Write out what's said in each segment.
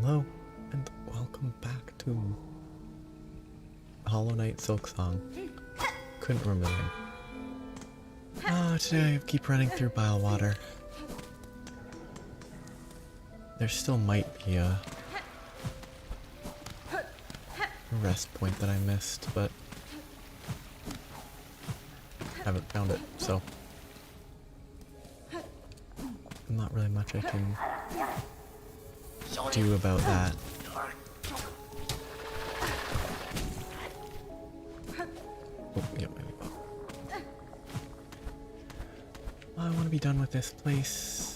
Hello, and welcome back to Hollow Knight Silksong. Couldn't remember the name. Today I keep running through Bilewater. There still might be a rest point that I missed, but haven't found it, so not really much I can do about that. Oh, yeah, I want to be done with this place.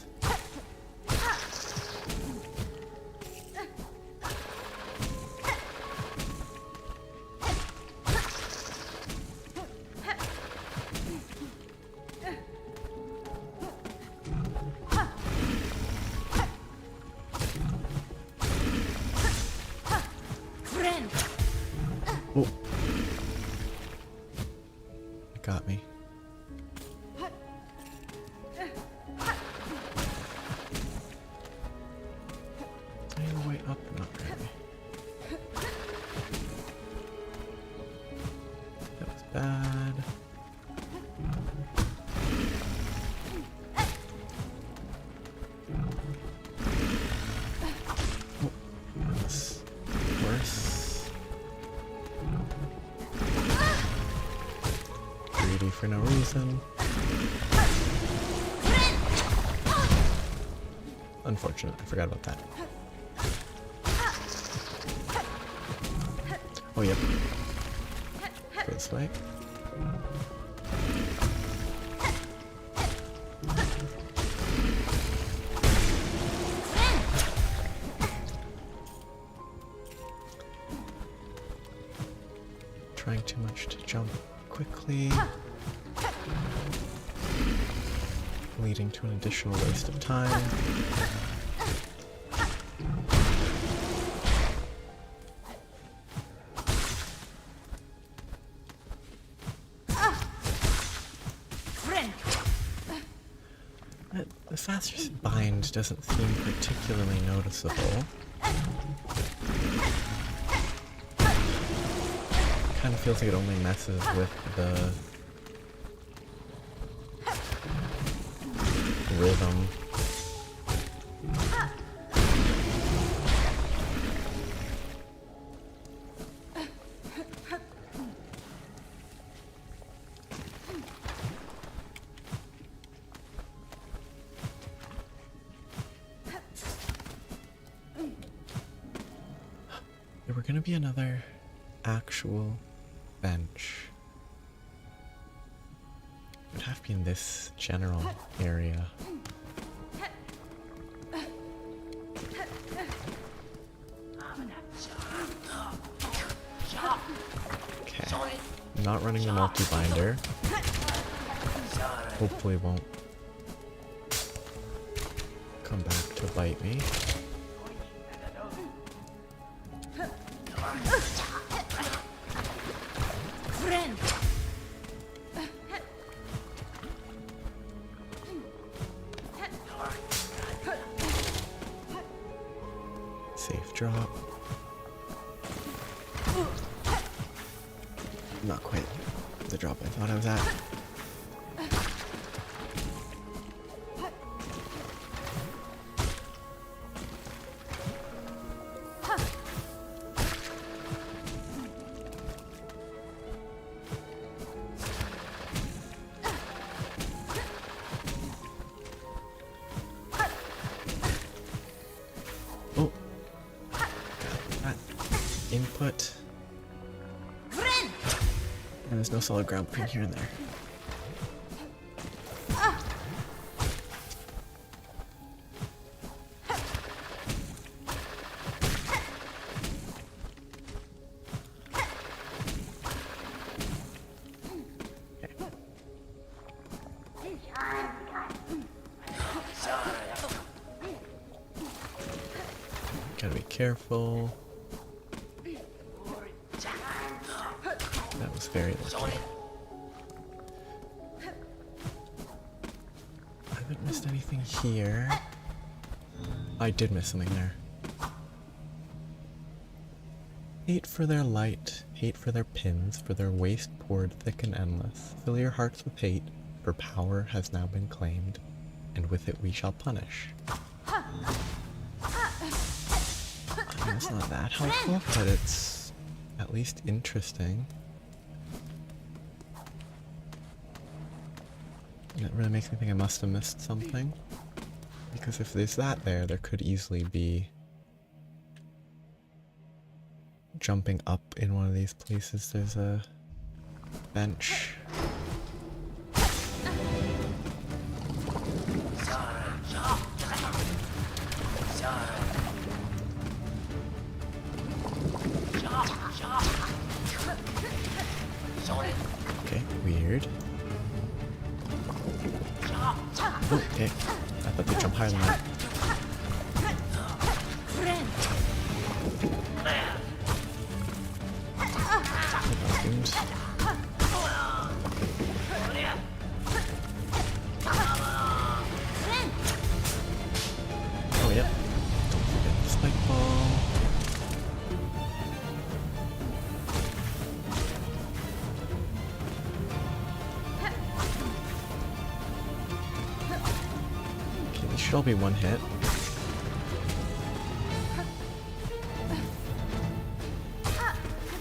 Oh. It got me. Any way up? Not really. That was bad. Oh, that was worse. Greedy for no reason. Unfortunate, I forgot about that. Oh, yep. Go this way. Trying too much to jump quickly, leading to an additional waste of time. The faster bind doesn't seem particularly noticeable. Kind of feels like it only messes with the rhythm. There were gonna be another actual bench. It would have to be in this general area. Okay. Not running the multi-binder. Hopefully it won't come back to bite me. Safe drop. Not quite the drop I thought I was at. Oh. Input. And there's no solid ground between here and there. Gotta be careful. That was very lucky. I haven't missed anything here. I did miss something there. Hate for their light, hate for their pins, for their waste poured thick and endless. Fill your hearts with hate, for power has now been claimed, and with it we shall punish. I mean, it's not that helpful, but it's at least interesting. And it really makes me think I must have missed something. Because if there's that there could easily be jumping up in one of these places. There's a bench. Okay, weird. Oh, okay. I thought they'd jump higher than that. Costumes. Oh, yep. Don't forget the spike ball. Okay, these should all be one hit.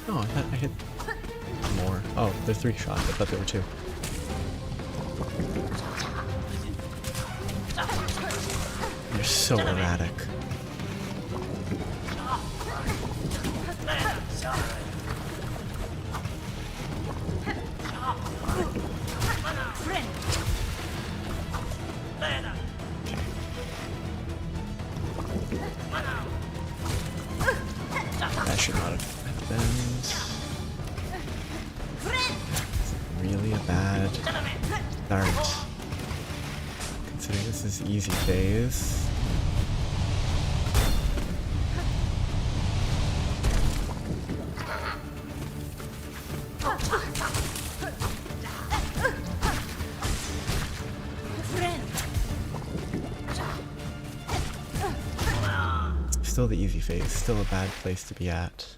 Oh, I thought I hit more. Oh, they're 3 shots. I thought there were 2. You're so erratic. That should not have happened. Really a bad start. Considering this is easy phase. Still the easy phase, still a bad place to be at.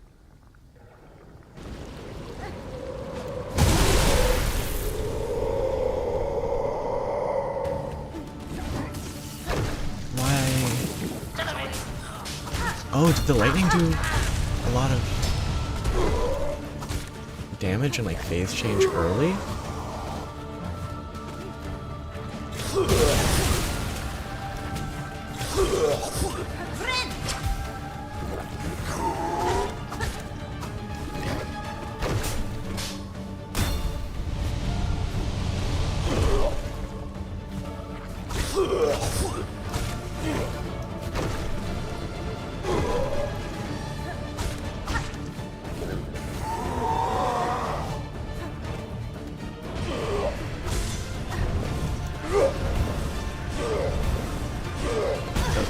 Oh, did the lightning do a lot of damage and like phase change early?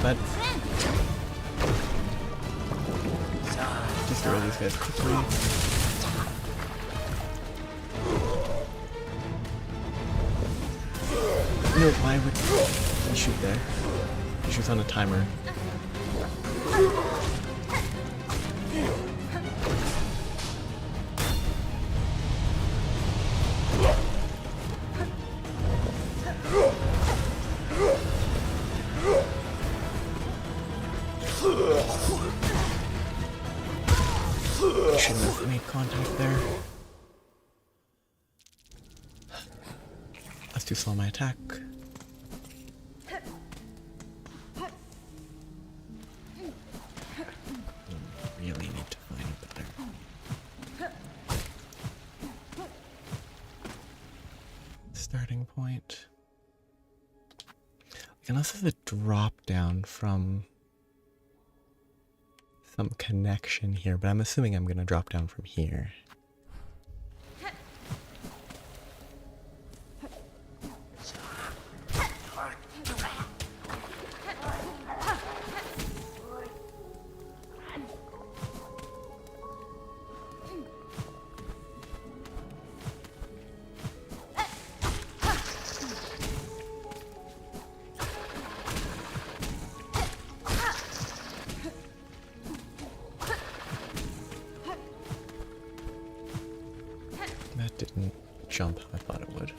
But just get rid of these guys quickly. No, why would he shoot there? He shoots on a timer. Shouldn't have made contact there. That's too slow my attack. Really need to find better starting point. Like, unless there's a drop down from some connection here, but I'm assuming I'm gonna drop down from here. jump how I thought it would.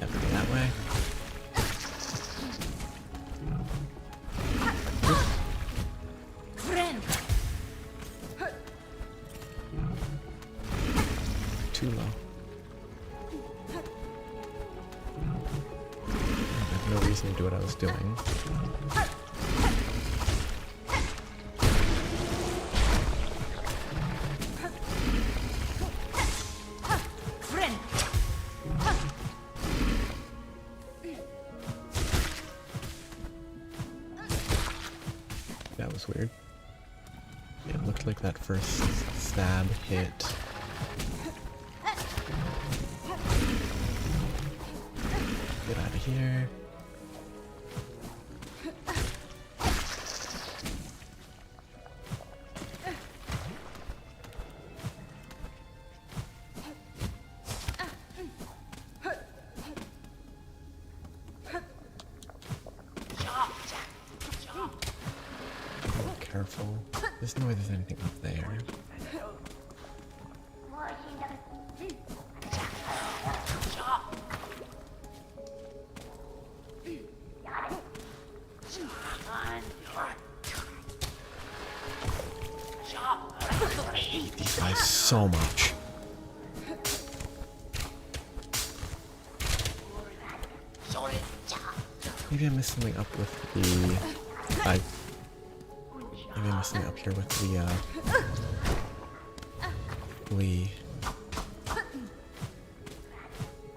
Never go that way. Too low. I have no reason to do what I was doing. That was weird. It looked like that first stab hit. Get out of here. Careful. There's no way there's anything up there. I hate these guys so much. Maybe I missed something up with the... Maybe I missed something up here with the,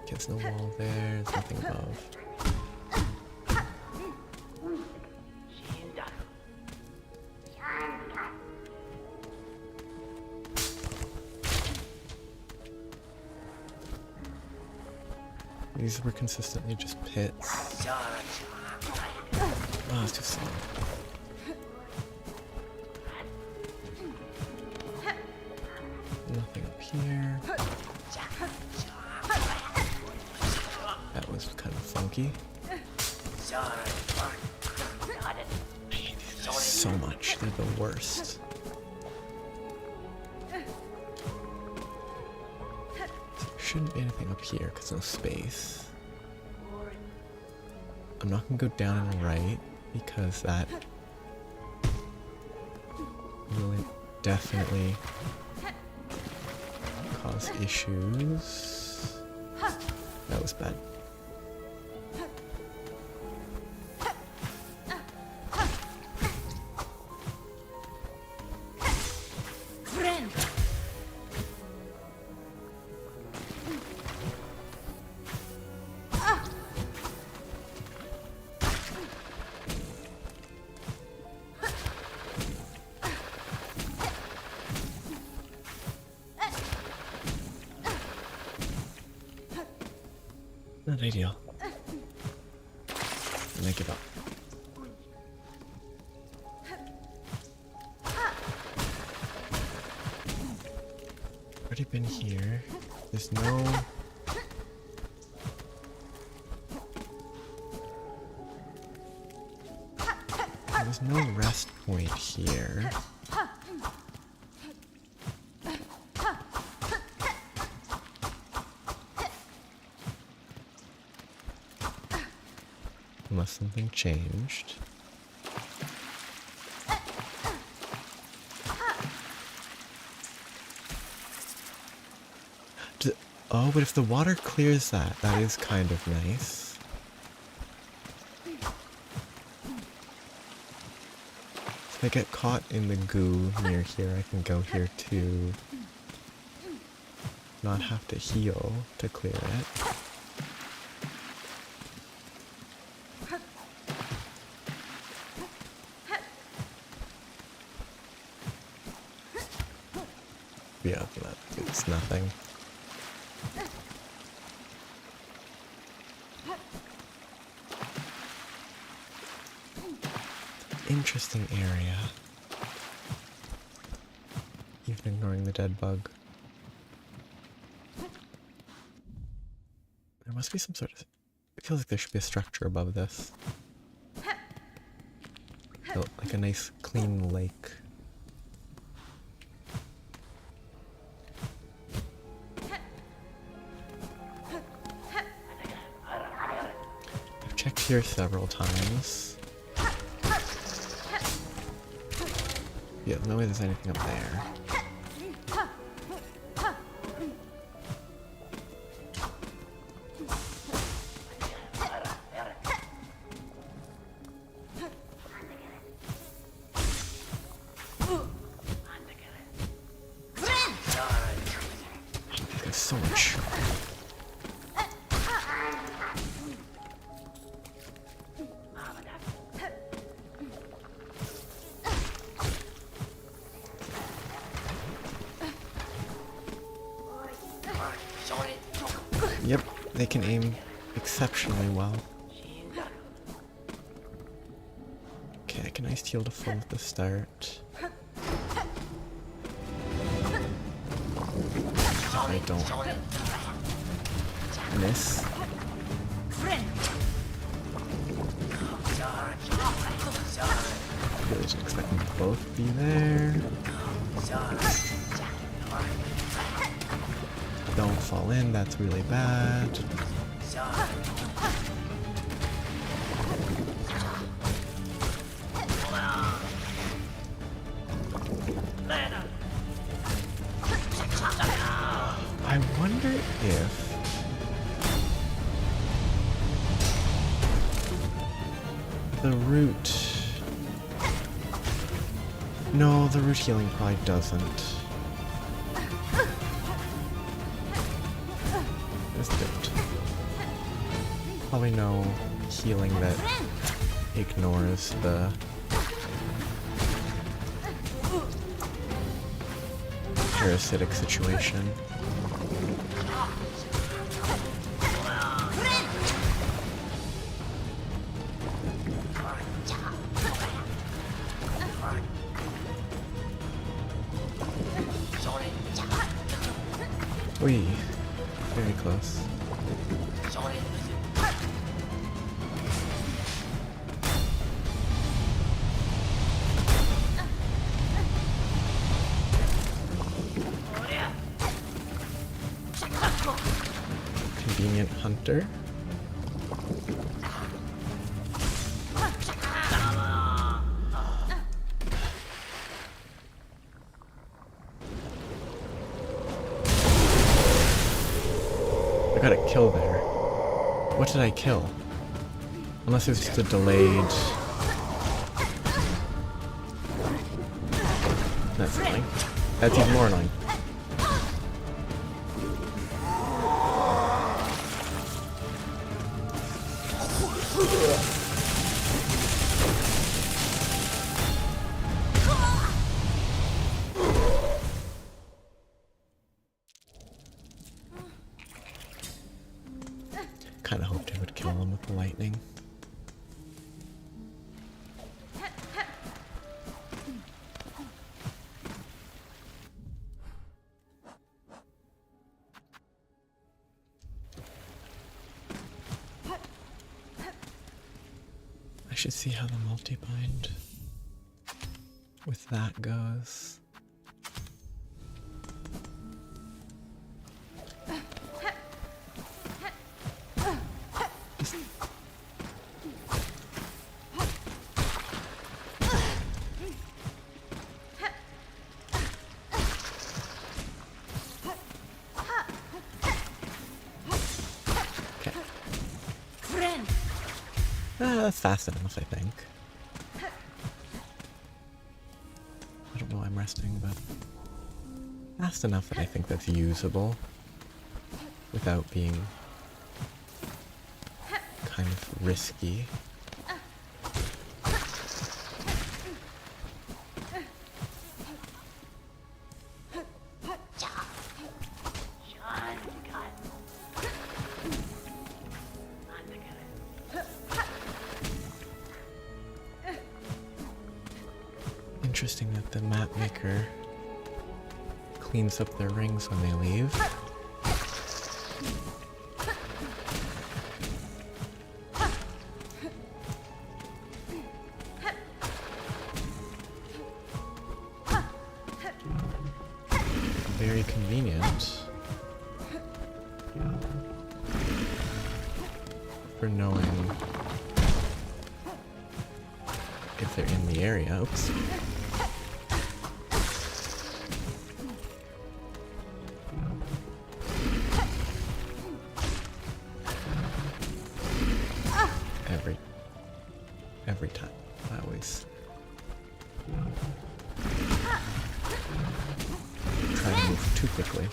There's no wall there, there's nothing above. These were consistently just pits. Oh, it's too slow. Nothing up here. That was kind of funky. I hate these guys so much. They're the worst. Shouldn't be anything up here because no space. I'm not gonna go down and right because that will definitely cause issues. That was bad. Not ideal. And I give up. Already been here. There's no... There's no rest point here. Unless something changed. Oh, but if the water clears that, that is kind of nice. If I get caught in the goo near here, I can go here to not have to heal to clear it. Yeah, it's nothing. Interesting area. Even ignoring the dead bug. There must be some sort of feels like there should be a structure above this. Built like a nice clean lake. I've checked here several times. Yeah, no way there's anything up there. There's so much. Yep, they can aim exceptionally well. Okay, I can ice heal to full at the start. I don't miss. Really just expect them to both be there. Don't fall in, that's really bad. I wonder if the root... No, the root healing probably doesn't. This don't. Probably no healing that ignores the parasitic situation. Wee, very close. Convenient hunter. I got a kill there. What did I kill? Unless it was just a delayed... That's annoying. That's even more annoying. Kinda hoped I would kill him with the lightning. I should see how the multi-bind with that goes. That's fast enough, I think. I don't know why I'm resting, but fast enough that I think that's usable without being kind of risky. Interesting that the map maker cleans up their rings when they leave. very convenient for knowing if they're in the area. Oops. Every time. I always try to move too quickly.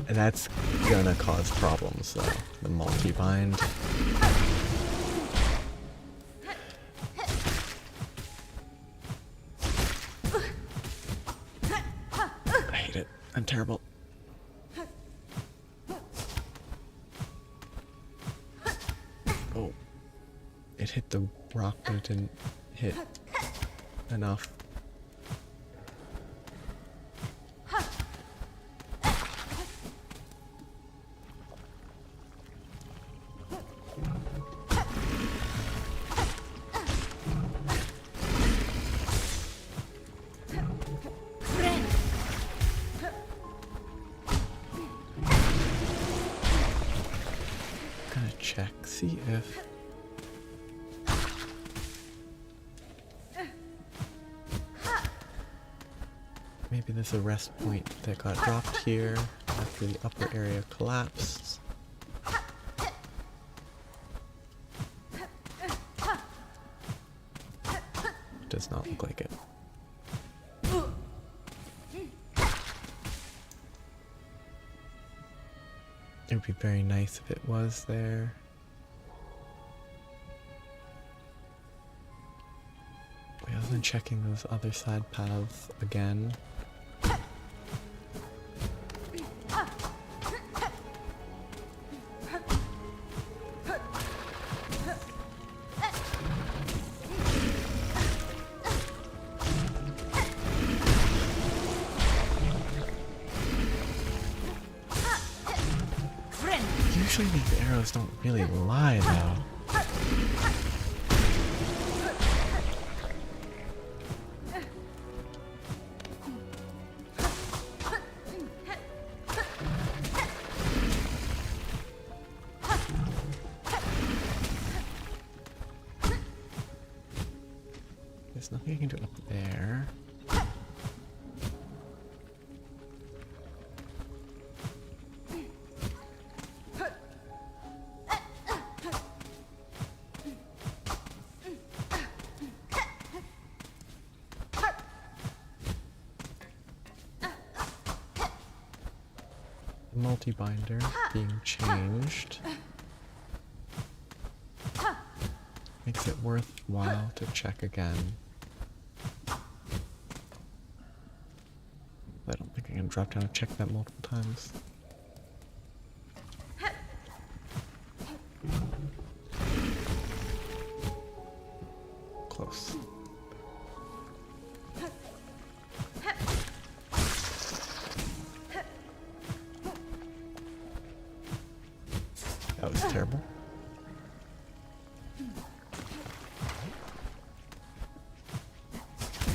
And that's gonna cause problems, though. The multi-bind. I hate it. I'm terrible. Oh. It hit the rock, but it didn't hit enough. Gonna check, see if maybe there's a rest point that got dropped here after the upper area collapsed. Does not look like it. It would be very nice if it was there. Other than checking those other side paths again. Usually these arrows don't really lie, though. There's nothing I can do up there. Multi-binder being changed makes it worthwhile to check again. I don't think I can drop down and check that multiple times. Close. That was terrible.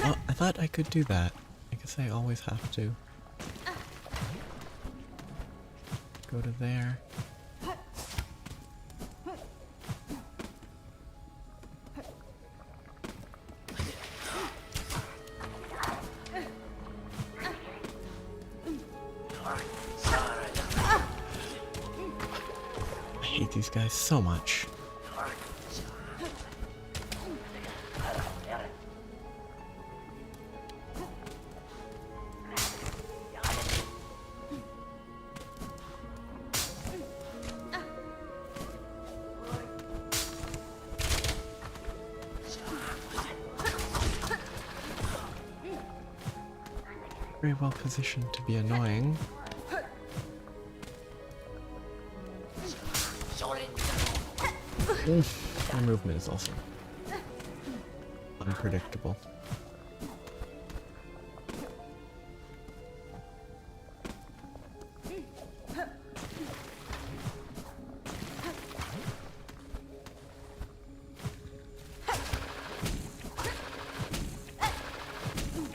Oh, I thought I could do that. I guess I always have to. Go to there. I hate these guys so much. Very well positioned to be annoying. My movement is also unpredictable.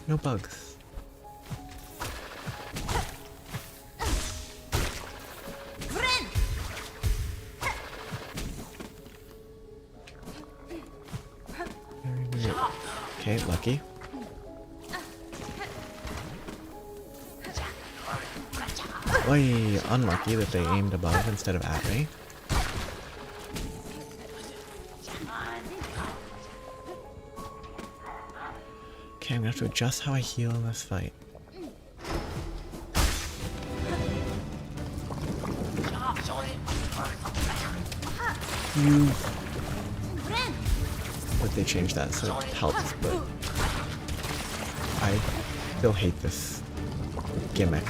No bugs. Okay, lucky. Oy, unlucky that they aimed above instead of at me. Okay, I'm gonna have to adjust how I heal in this fight. But they changed that, so it helps, but I still hate this gimmick.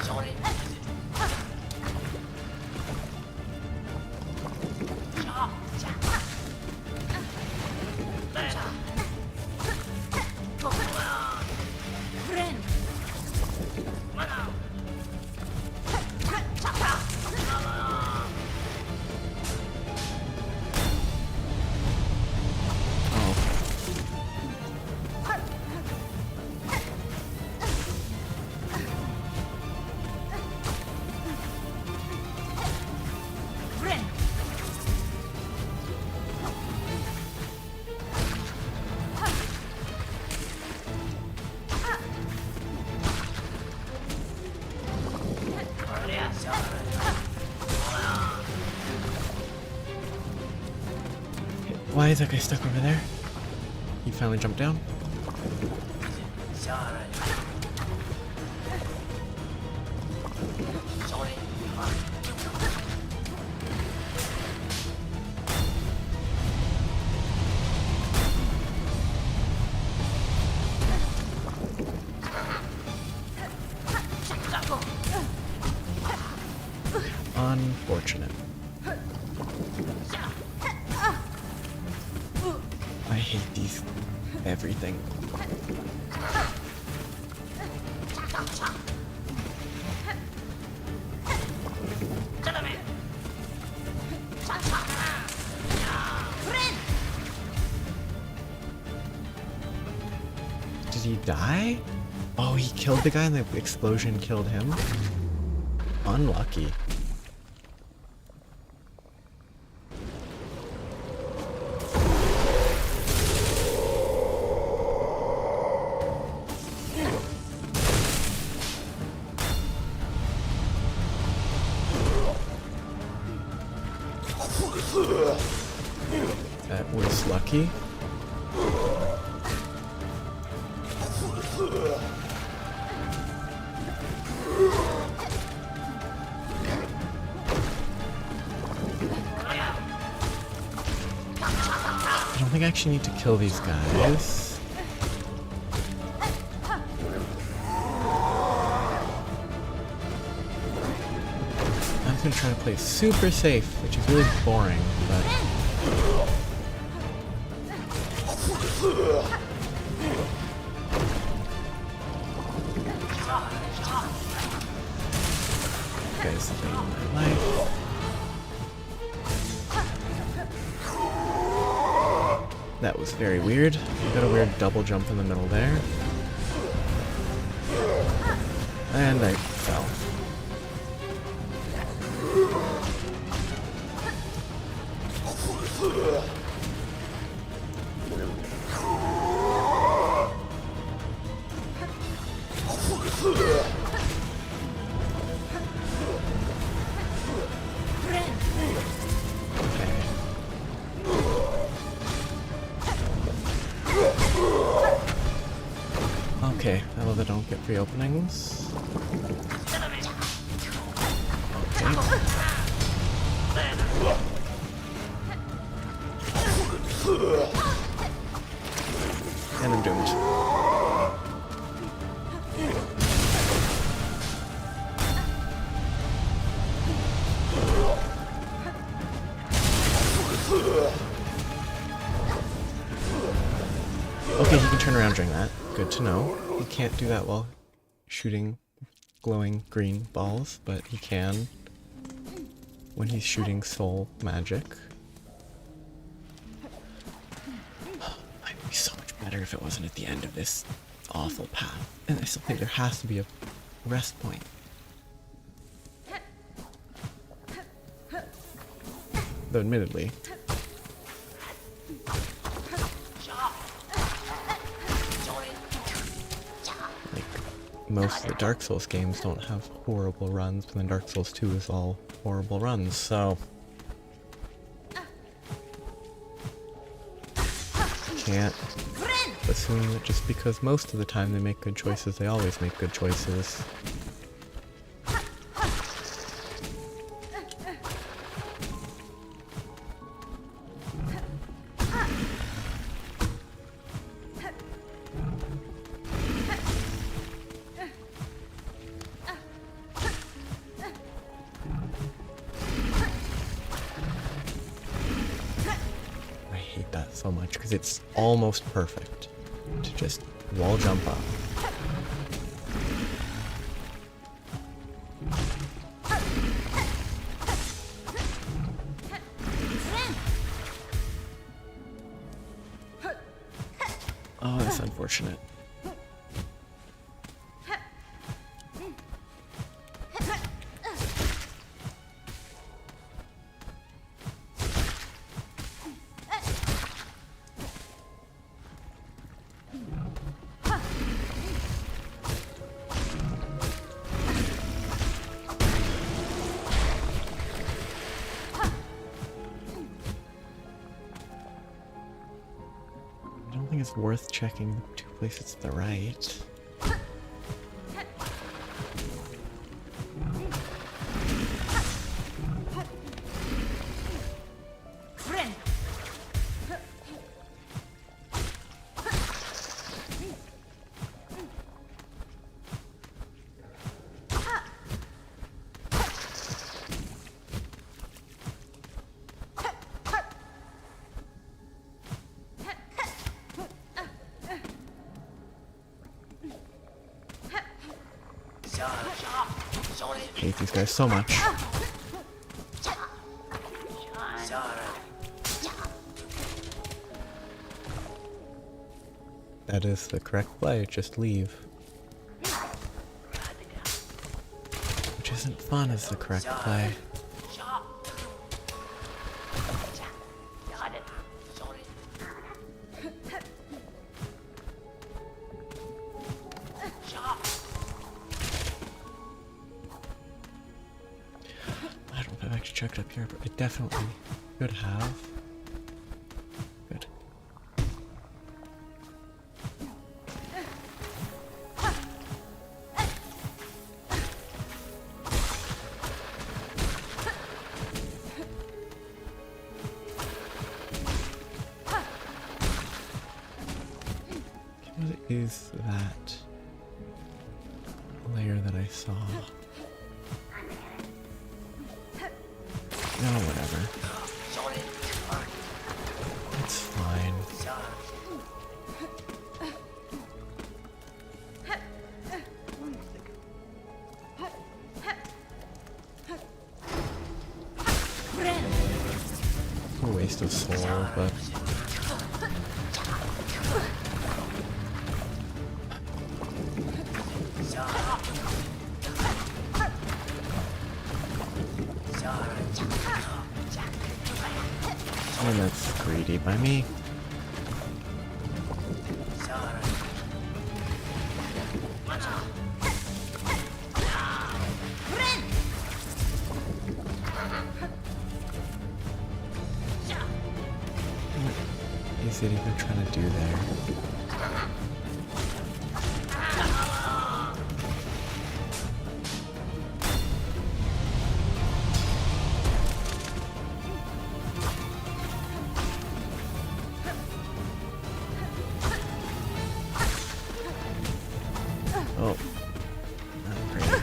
Why is that guy stuck over there? He finally jumped down. Unfortunate. I hate these everything. Did he die? Oh, he killed the guy and the explosion killed him? Unlucky. That was lucky. I don't think I actually need to kill these guys. I'm gonna try to play super safe, which is really boring, but... Guys, the bane of my life. That was very weird. I got a weird double jump in the middle there. And I fell. Okay, I love that I don't get free openings. Okay. And I'm doomed. Okay, he can turn around during that. Good to know. He can't do that while shooting glowing green balls, but he can when he's shooting soul magic. It'd be so much better if it wasn't at the end of this awful path. And I still think there has to be a rest point. Though admittedly, most of the Dark Souls games don't have horrible runs, but then Dark Souls 2 is all horrible runs, so... Can't assume that just because most of the time they make good choices, they always make good choices. So much because it's almost perfect to just wall jump up. Oh, that's unfortunate. I don't think it's worth checking the two places to the right. I hate these guys so much. That is the correct play, just leave. Which isn't fun as the correct play. I've actually checked up here, but I definitely could have. Good. What is that layer that I saw? No, whatever. It's fine. A waste of soul, but... And that's greedy by me. What is it even trying to do there? Oh, not great.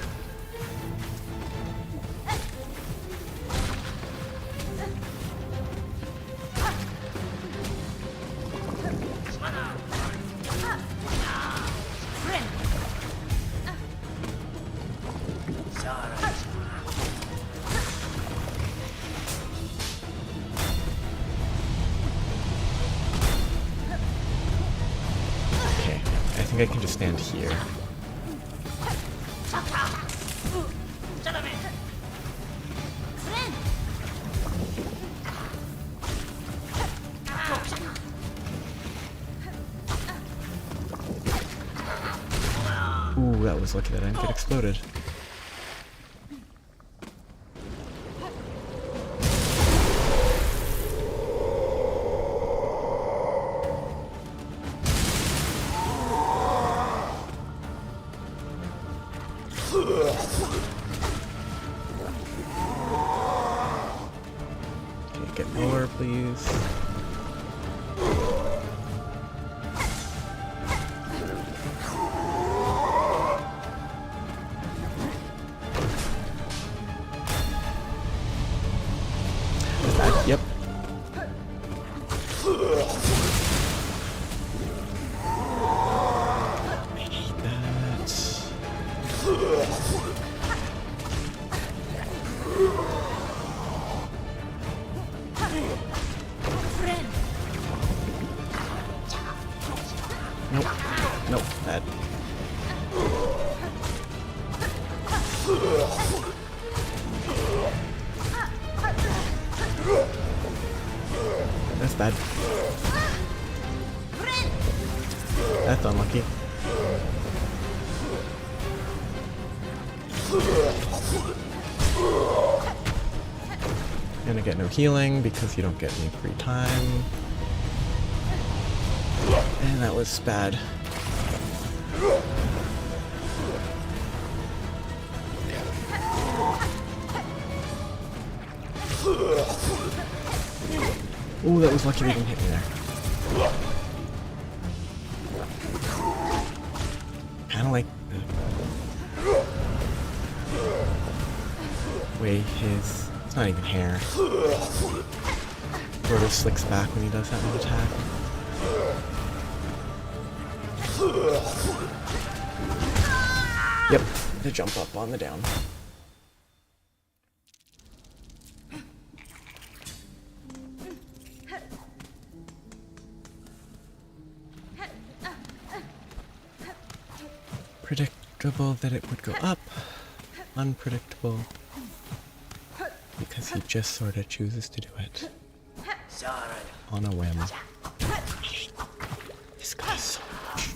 Okay, I think I can just stand here. Ooh, that was lucky that I didn't get exploded. Okay, get lower, please. Yep. I hate that. Nope. Nope. Bad. That's bad. That's unlucky. Gonna get no healing because you don't get any free time. And that was bad. Ooh, that was lucky they didn't hit me there. Kinda like the way his... it's not even hair. Sort of slicks back when he does that one attack. Yep, the jump up on the down. Predictable that it would go up. Unpredictable because he just sort of chooses to do it on a whim. This guy so much.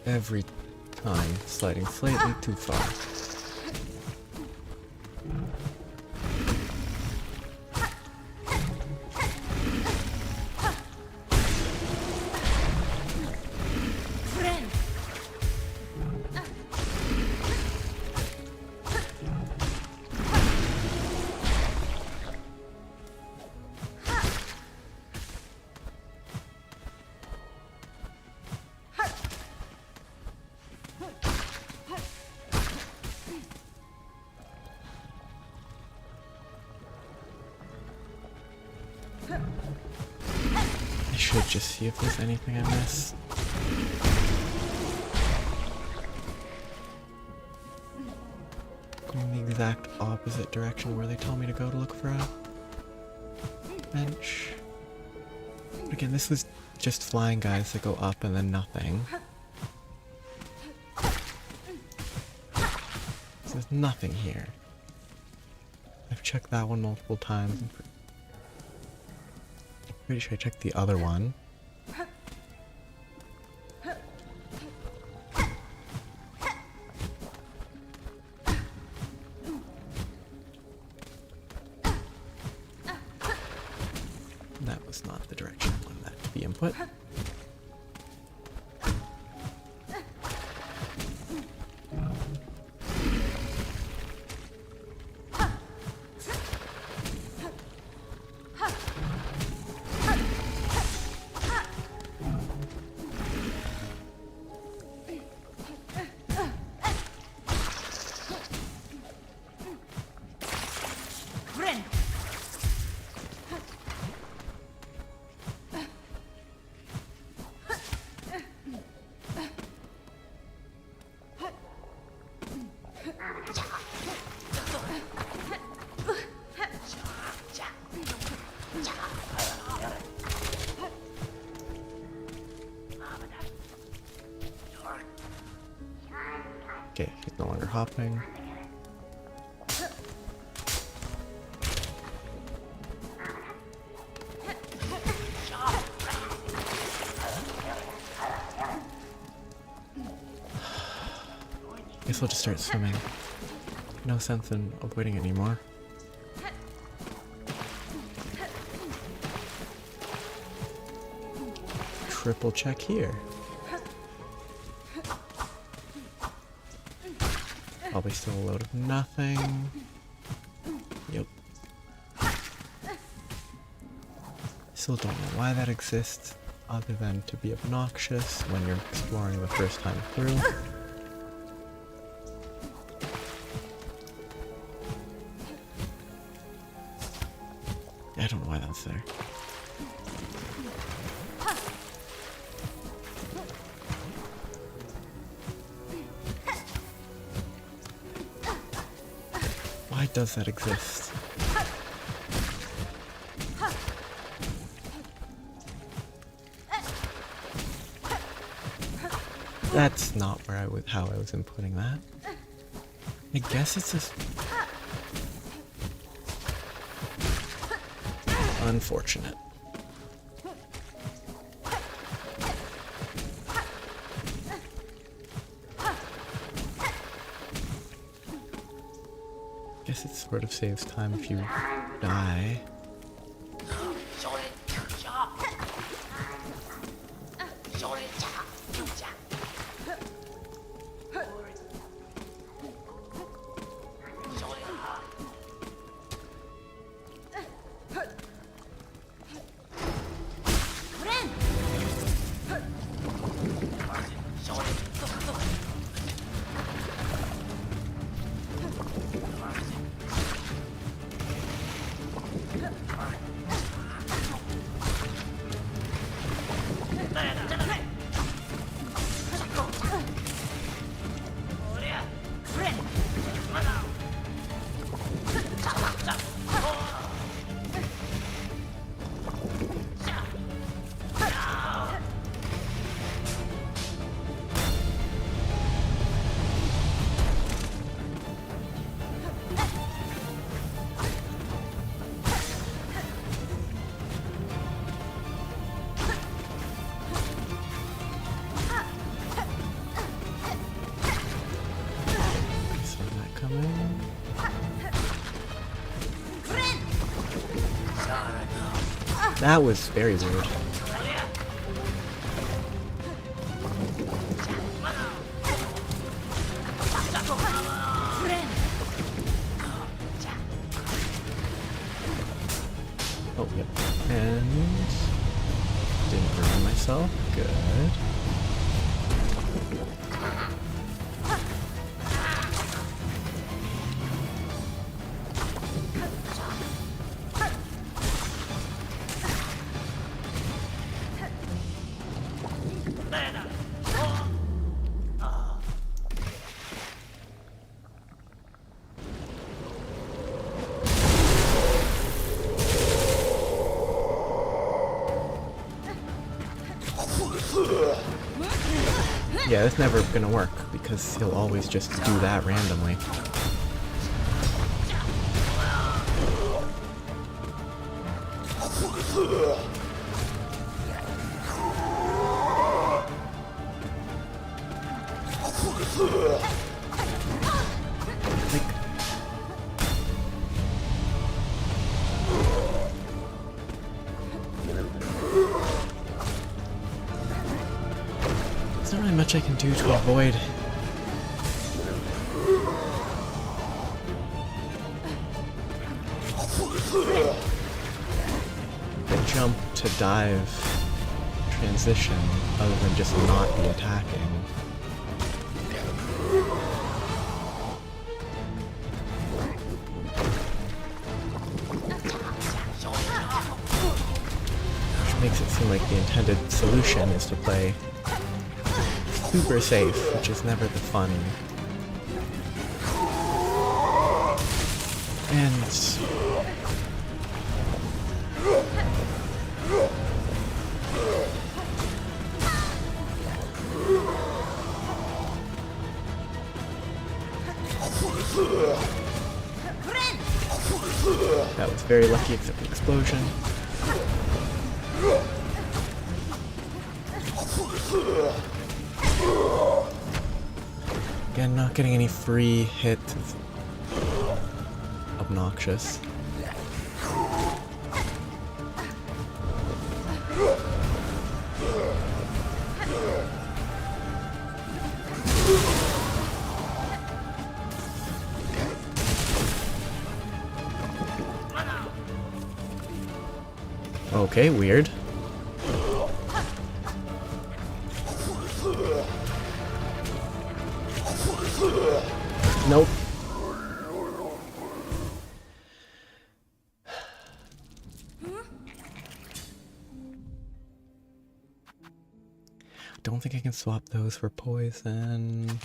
Every time sliding slightly too far. I should just see if there's anything I missed. Going the exact opposite direction where they told me to go to look for a bench. But again, this was just flying guys that go up and then nothing. So there's nothing here. I've checked that one multiple times. I'm pretty sure I checked the other one. That was not the direction I wanted that to be input. hopping. Guess I'll just start swimming. No sense in avoiding it anymore. Triple check here. Probably still a load of nothing. Yep. Still don't know why that exists, other than to be obnoxious when you're exploring the first time through. I don't know why that's there. Why does that exist? That's not where how I was inputting that. I guess it's just unfortunate. Guess it sort of saves time if you die. That was very weird. Oh, yep. And didn't burn myself. Good. Yeah, that's never gonna work, because he'll always just do that randomly. There's not really much I can do to avoid. The jump to dive transition other than just not be attacking. Which makes it seem like the intended solution is to play super safe, which is never the fun. And That was very lucky except for the explosion. Again, not getting any free hits is obnoxious. Okay, weird. Nope. Don't think I can swap those for poison.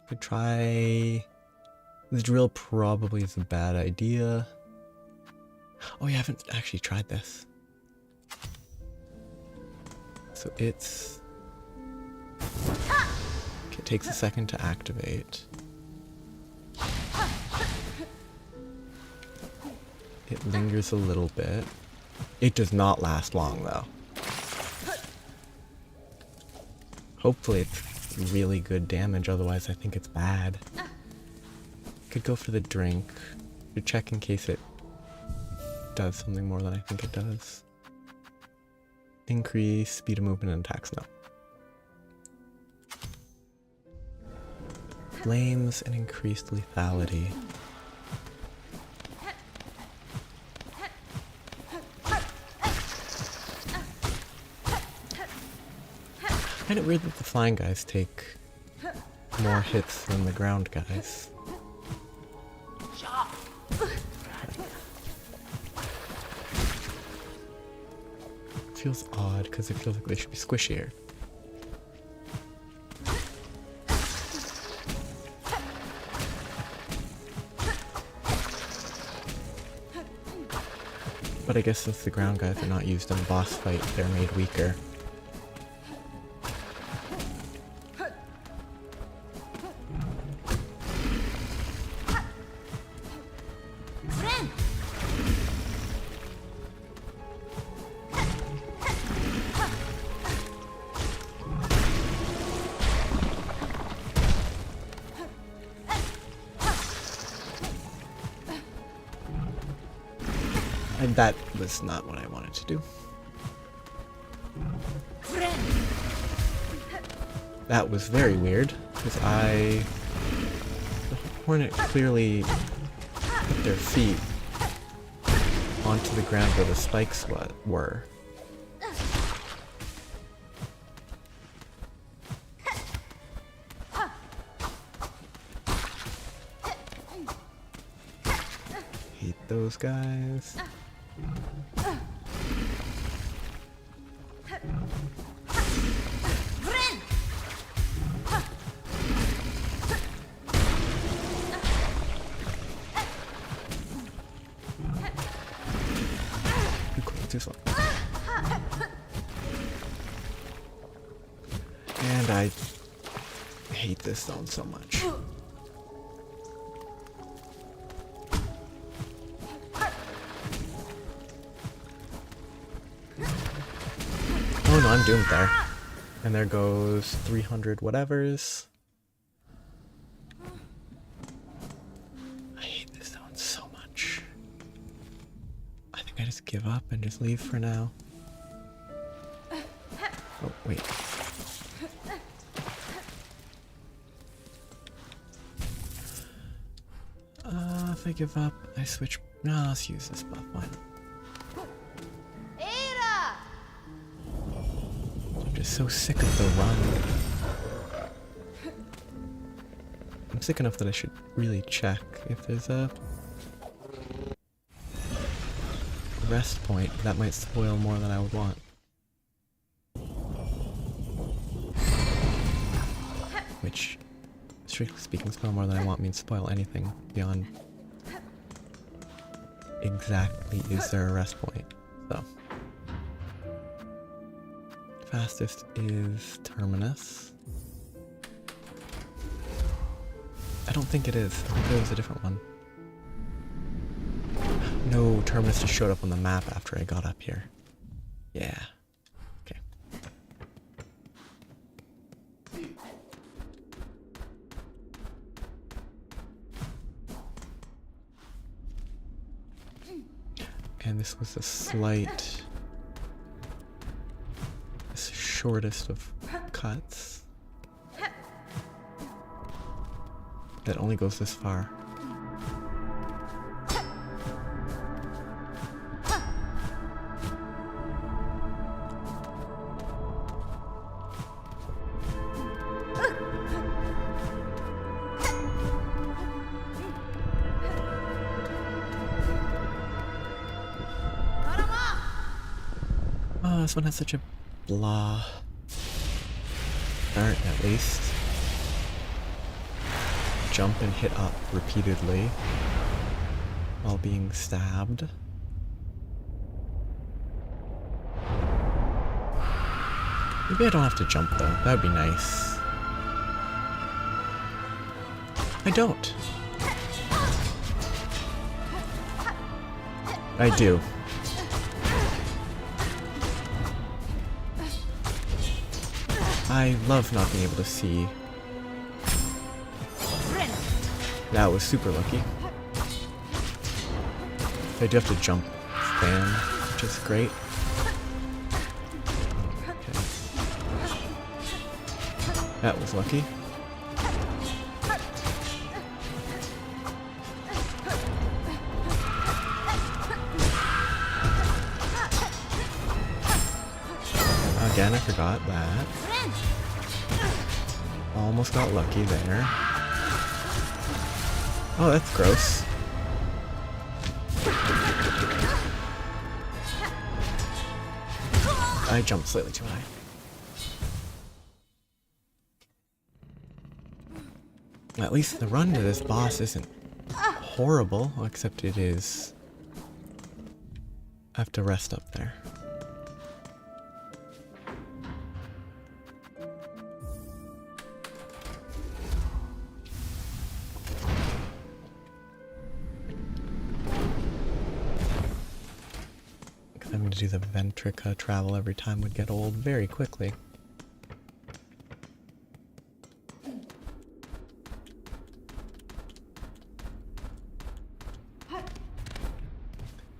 Could try... The drill probably is a bad idea. Oh yeah, I haven't actually tried this. So it's... It takes a second to activate. It lingers a little bit. It does not last long though. Hopefully it's really good damage, otherwise I think it's bad. Could go for the drink. To check in case it does something more than I think it does. Increase speed of movement and attacks, no. Flames and increased lethality. Kind of weird that the flying guys take more hits than the ground guys. Feels odd because it feels like they should be squishier. But I guess since the ground guys are not used in a boss fight, they're made weaker. That was not what I wanted to do. That was very weird, because the Hornet clearly put their feet onto the ground where the spikes were. Hate those guys. Too slow. And I hate this zone so much. Oh no, I'm doomed there. And there goes 300 whatevers. I hate this zone so much. I think I just give up and just leave for now. Oh, wait. If I give up, I switch. No, let's use this buff. Why not? I'm just so sick of the run. I'm sick enough that I should really check if there's a rest point. That might spoil more than I would want. Which, strictly speaking, spoil more than I want means spoil anything beyond exactly is there a rest point. So fastest is Terminus. I don't think it is. I think it was a different one. No, Terminus just showed up on the map after I got up here. Yeah. Okay. And this was the shortest of cuts. That only goes this far. Oh, this one has such a blah start, at least. Jump and hit up repeatedly while being stabbed. Maybe I don't have to jump though, that would be nice. I don't. I do. I love not being able to see. That was super lucky. I do have to jump fan, which is great. Okay. That was lucky. Again, I forgot that. Almost got lucky there. Oh, that's gross. I jumped slightly too high. At least the run to this boss isn't horrible, except it is. I have to rest up there. Having to do the Ventrica travel every time would get old very quickly.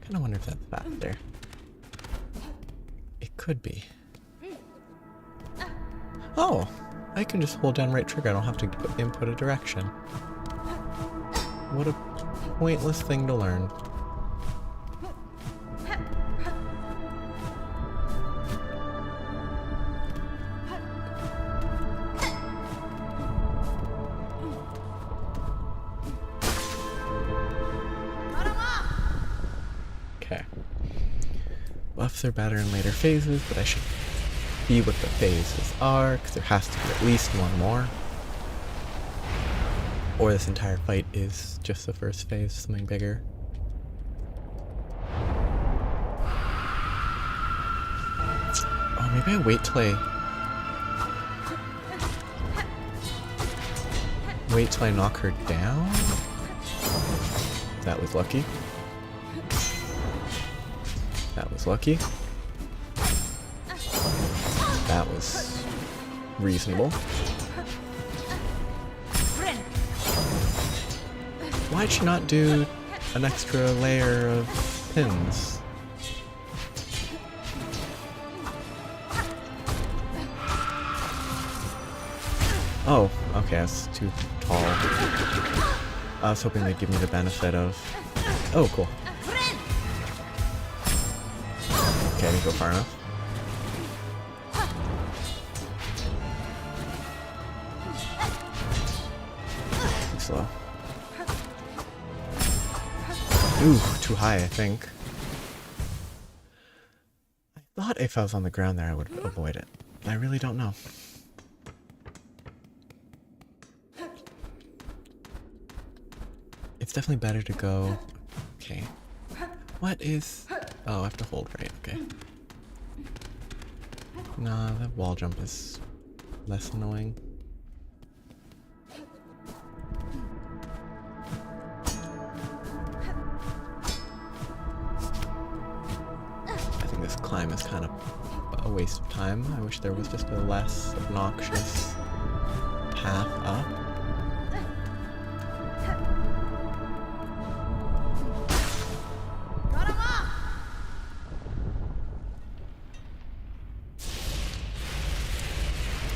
Kinda wonder if that's back there. It could be. Oh! I can just hold down right trigger, I don't have to input a direction. What a pointless thing to learn. Okay. Buffs are better in later phases, but I should be what the phases are, because there has to be at least one more. Or this entire fight is just the first phase, something bigger. Oh, maybe I wait till I knock her down? That was lucky. That was lucky. That was reasonable. Why'd she not do an extra layer of pins? Oh, okay, that's too tall. I was hoping they'd give me the benefit of... Oh, cool. Okay, I didn't go far enough. Too slow. Ooh, too high, I think. I thought if I was on the ground there I would avoid it. I really don't know. It's definitely better to go... Okay. What is... Oh, I have to hold right, okay. Nah, that wall jump is less annoying. climb is kind of a waste of time. I wish there was just a less obnoxious path up.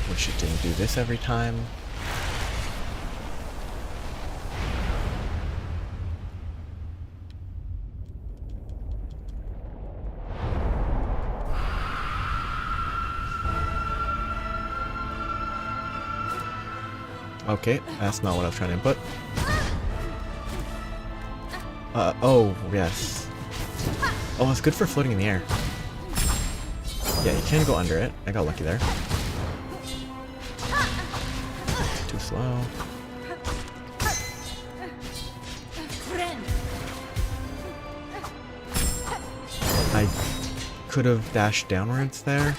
Wish it didn't do this every time. Okay, that's not what I was trying to input. Oh, yes. Oh, it's good for floating in the air. Yeah, you can go under it. I got lucky there. Too slow. I could have dashed downwards there.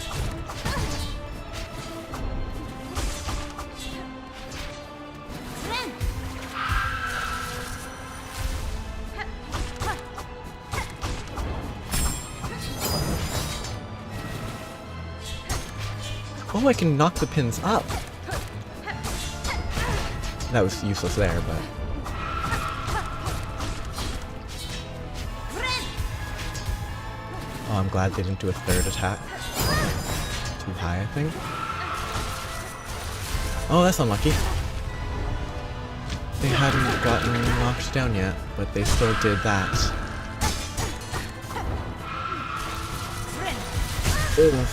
Oh, I can knock the pins up. That was useless there, but... Oh, I'm glad they didn't do a third attack. Too high, I think. Oh, that's unlucky. They hadn't gotten knocked down yet, but they still did that. Ugh.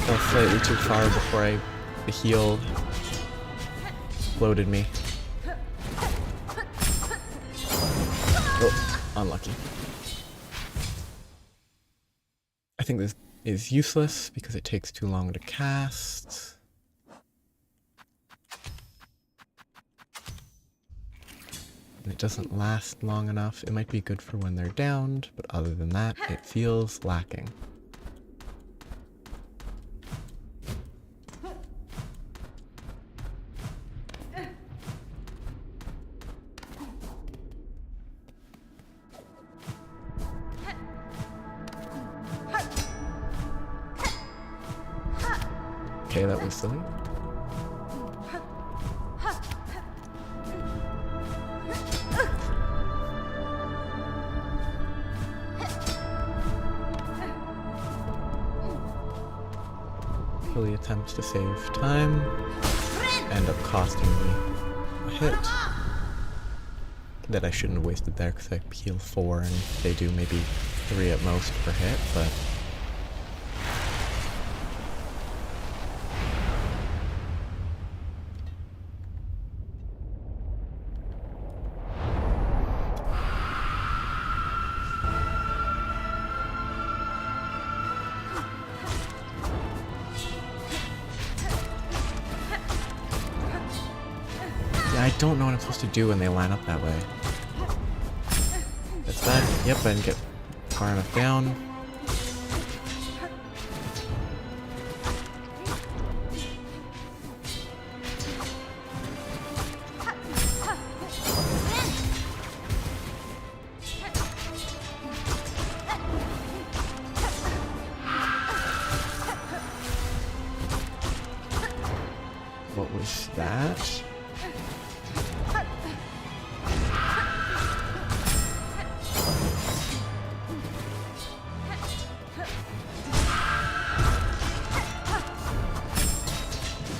Fell slightly too far before the heal loaded me. Oh, unlucky. I think this is useless because it takes too long to cast. And it doesn't last long enough. It might be good for when they're downed, but other than that, it feels lacking. Okay, that was silly. Silly attempts to save time end up costing me a hit that I shouldn't have wasted there because I heal 4 and they do maybe 3 at most per hit, but I don't know what I'm supposed to do when they line up that way. That's bad. Yep, I didn't get far enough down. What was that?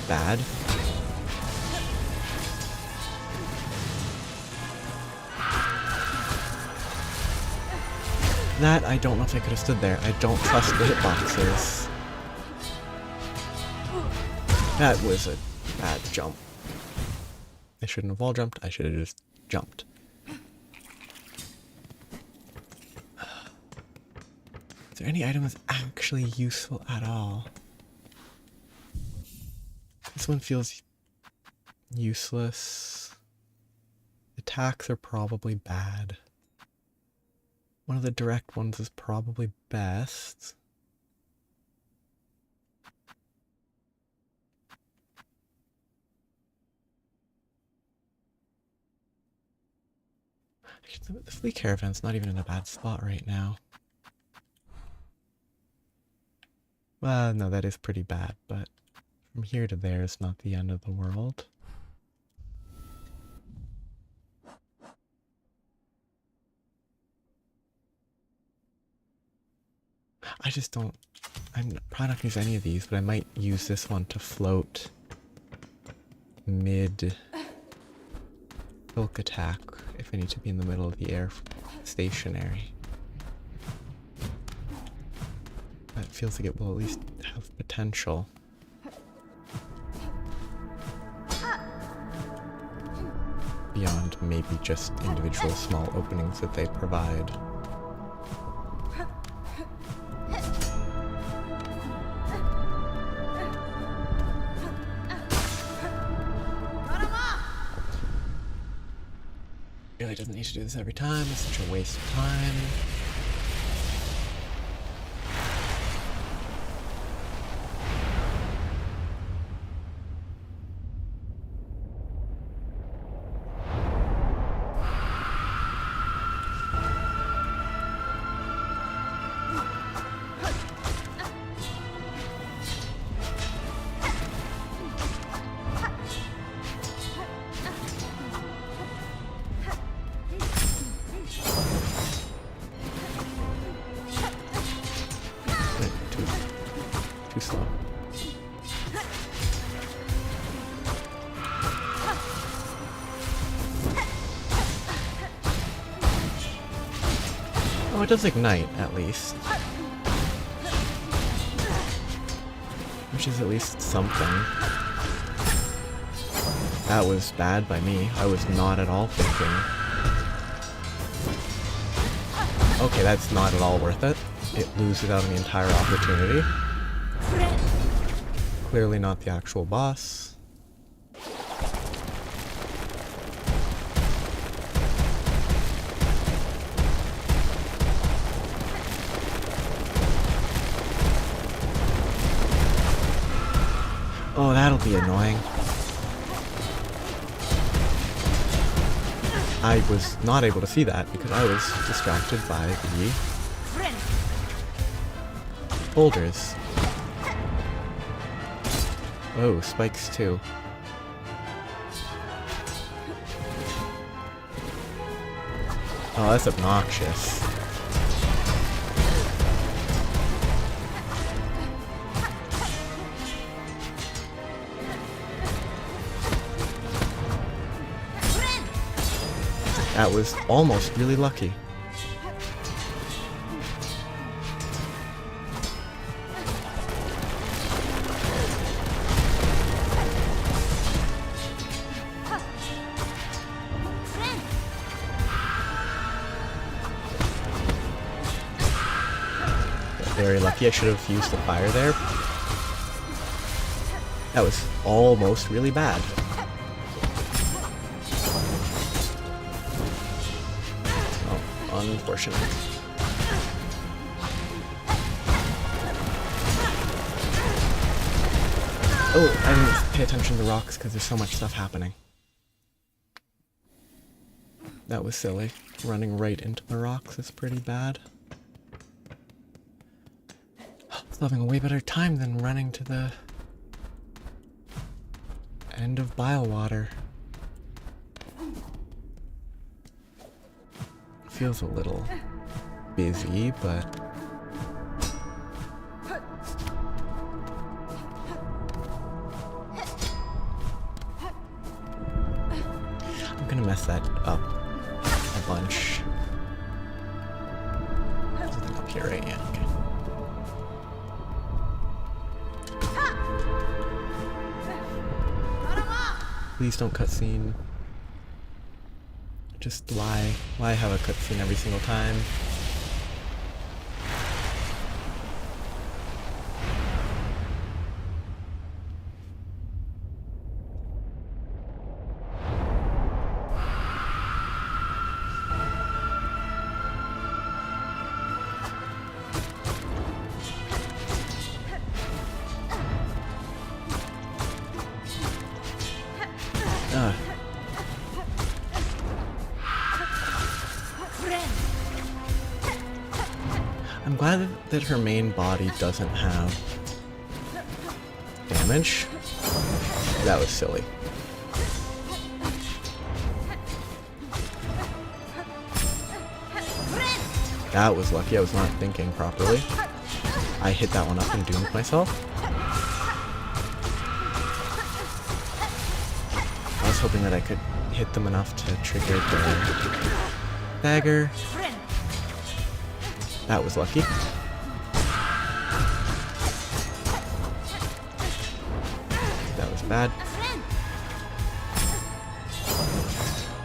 Bad. That, I don't know if I could have stood there. I don't trust the hitboxes. That was a bad jump. I shouldn't have wall jumped. I should have just jumped. Is there any item that's actually useful at all? This one feels useless. Attacks are probably bad. One of the direct ones is probably best. The flea caravan's not even in a bad spot right now. Well, no, that is pretty bad, but from here to there is not the end of the world. I just don't... I'm probably not going to use any of these, but I might use this one to float mid Silk attack if I need to be in the middle of the air stationary. That feels like it will at least have potential. Beyond maybe just individual small openings that they provide. Really doesn't need to do this every time, it's such a waste of time. Too slow. Oh, it does ignite, at least. Which is at least something. That was bad by me. I was not at all thinking. Okay, that's not at all worth it. It loses out on the entire opportunity. Clearly not the actual boss. Oh, that'll be annoying. I was not able to see that because I was distracted by the boulders. Oh, spikes too. Oh, that's obnoxious. That was almost really lucky. Very lucky. I should have used the fire there. That was almost really bad. Oh, unfortunate. Oh, I didn't pay attention to the rocks because there's so much stuff happening. That was silly. Running right into the rocks is pretty bad. Having a way better time than running to the end of Bilewater. Feels a little busy, but I'm gonna mess that up a bunch. Something up here, right? Yeah, okay. Please don't cutscene. Just why? Why have a cutscene every single time? I'm glad that her main body doesn't have damage. That was silly. That was lucky, I was not thinking properly. I hit that one up and doomed myself. I was hoping that I could hit them enough to trigger the dagger. That was lucky. That was bad.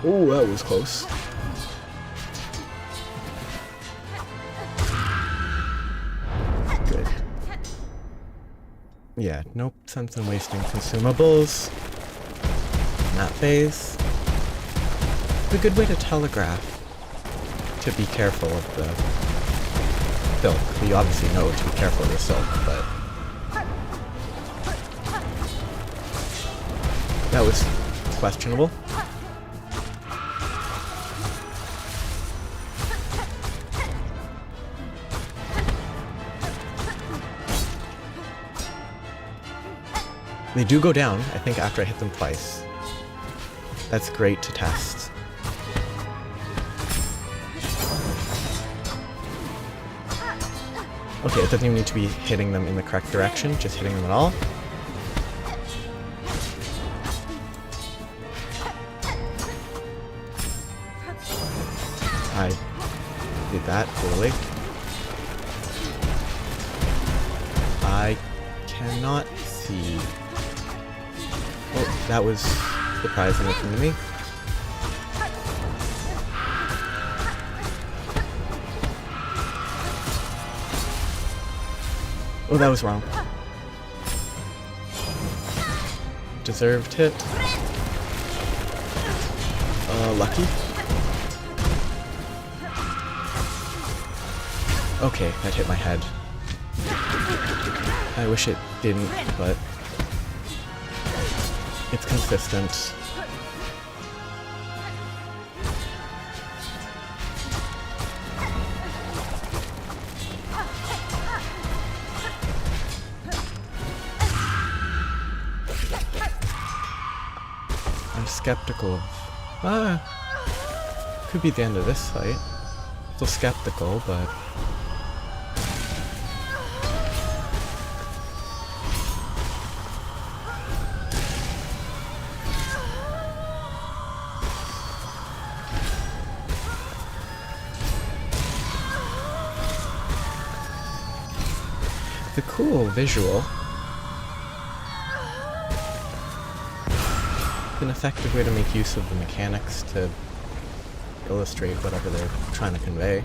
Oh, that was close. Good. Yeah, no sense in wasting consumables in that phase. It's a good way to telegraph to be careful of the silk. You obviously know to be careful of the silk, but that was questionable. They do go down, I think, after I hit them twice. That's great to test. Okay, it doesn't even need to be hitting them in the correct direction, just hitting them at all. I did that poorly. I cannot see. Oh, that was surprising looking to me. Oh, that was wrong. Deserved hit. Lucky. Okay, that hit my head. I wish it didn't, but it's consistent. I'm skeptical of... could be the end of this fight. Still skeptical, but... the cool visual. It's an effective way to make use of the mechanics to illustrate whatever they're trying to convey.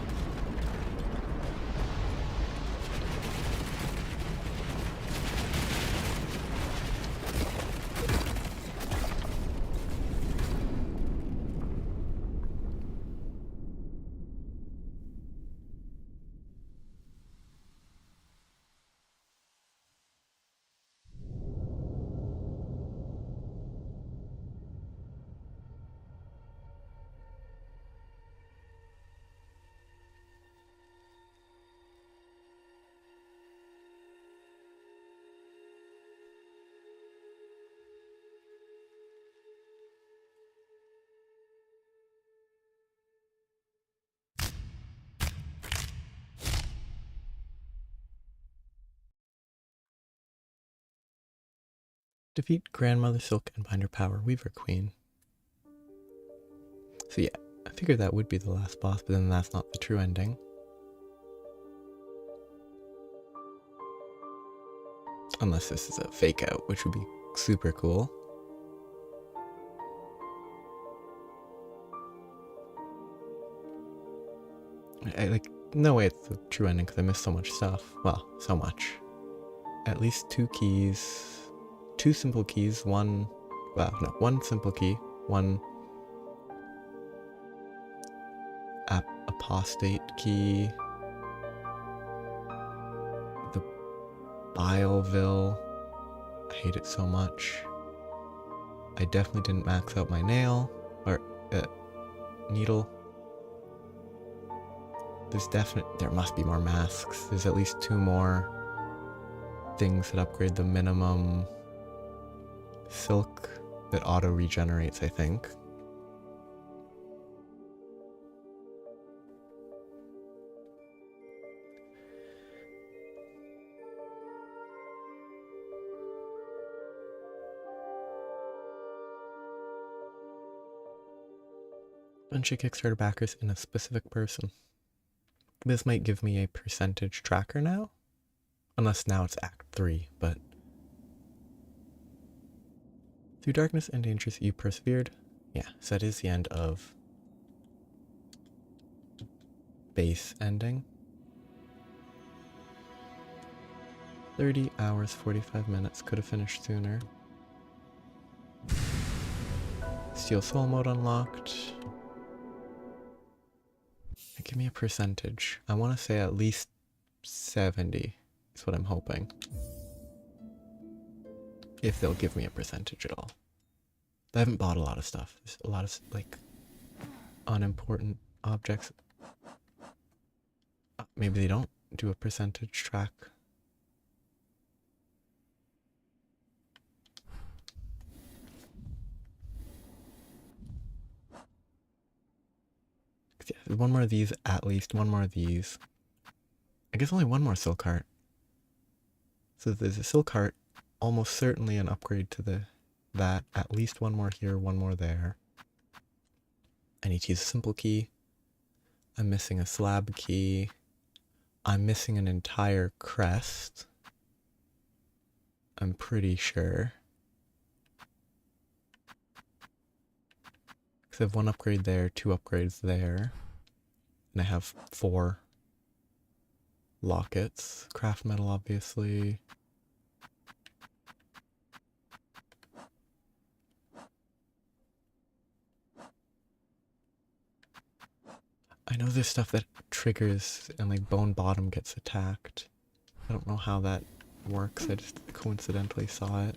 Defeat Grandmother Silk and Binder Power, Weaver Queen. So yeah, I figured that would be the last boss, but then that's not the true ending. Unless this is a fake out, which would be super cool. No way it's the true ending because I missed so much stuff. Well, so much. At least 2 keys. 2 simple keys, one simple key, one apostate key, the Bileville, I hate it so much. I definitely didn't max out my nail, or needle. There must be more masks. There's at least 2 more things that upgrade the minimum silk that auto regenerates, I think. Bunch of Kickstarter backers and a specific person. This might give me a percentage tracker now. Unless now it's Act 3, but... Through darkness and dangers you persevered. Yeah, so that is the end of... base ending. 30 hours, 45 minutes. Could have finished sooner. Steel Soul mode unlocked. Give me a percentage. I want to say at least 70 is what I'm hoping. If they'll give me a percentage at all. I haven't bought a lot of stuff. There's a lot of, like, unimportant objects. Maybe they don't do a percentage track. Yeah, one more of these, at least. One more of these. I guess only one more silk heart. So there's a silk heart. Almost certainly an upgrade to that. At least one more here, one more there. I need to use a simple key. I'm missing a slab key. I'm missing an entire crest. I'm pretty sure. Because I have one upgrade there, 2 upgrades there. And I have 4 lockets. Craft metal, obviously. I know there's stuff that triggers and like Bone Bottom gets attacked. I don't know how that works. I just coincidentally saw it.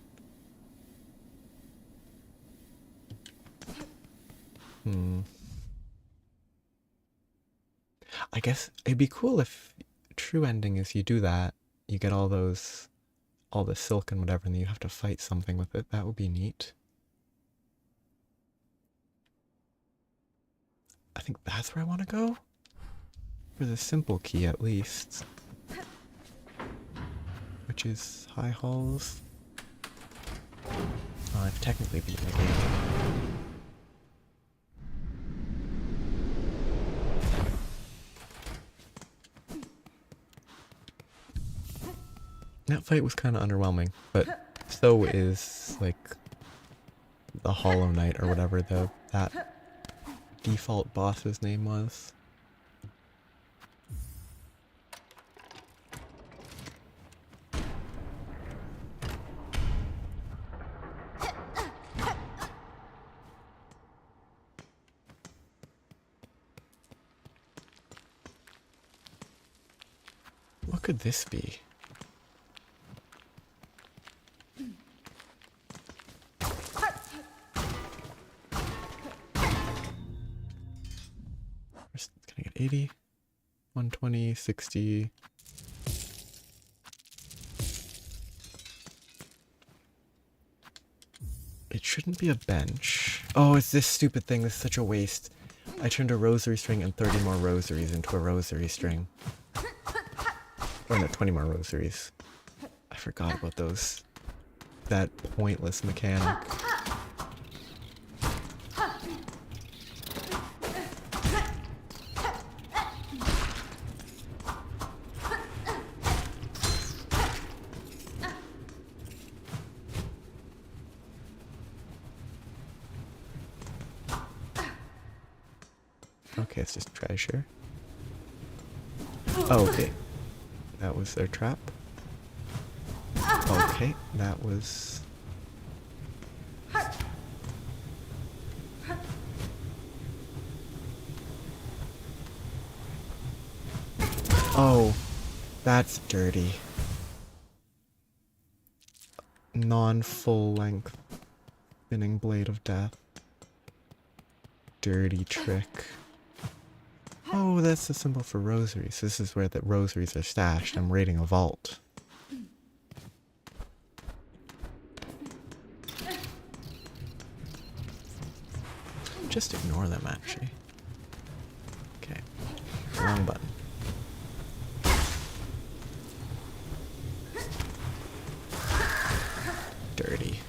I guess it'd be cool if true ending is you do that, you get all the silk and whatever, and then you have to fight something with it. That would be neat. I think that's where I want to go. For the simple key, at least. Which is High Halls. Oh, I've technically beaten the game. That fight was kind of underwhelming, but so is, like, the Hollow Knight or whatever that default boss's name was. What could this be? Can I get 80? 120, 60. It shouldn't be a bench. Oh, it's this stupid thing. This is such a waste. I turned a rosary string and 30 more rosaries into a rosary string. Or no, 20 more rosaries. I forgot about those. That pointless mechanic. Okay, it's just treasure. Oh, okay. That was their trap. Okay, that was... Oh, that's dirty. Non-full length spinning blade of death. Dirty trick. Oh, that's the symbol for rosaries. This is where the rosaries are stashed. I'm raiding a vault. just ignore them, actually. Okay. Wrong button. Dirty.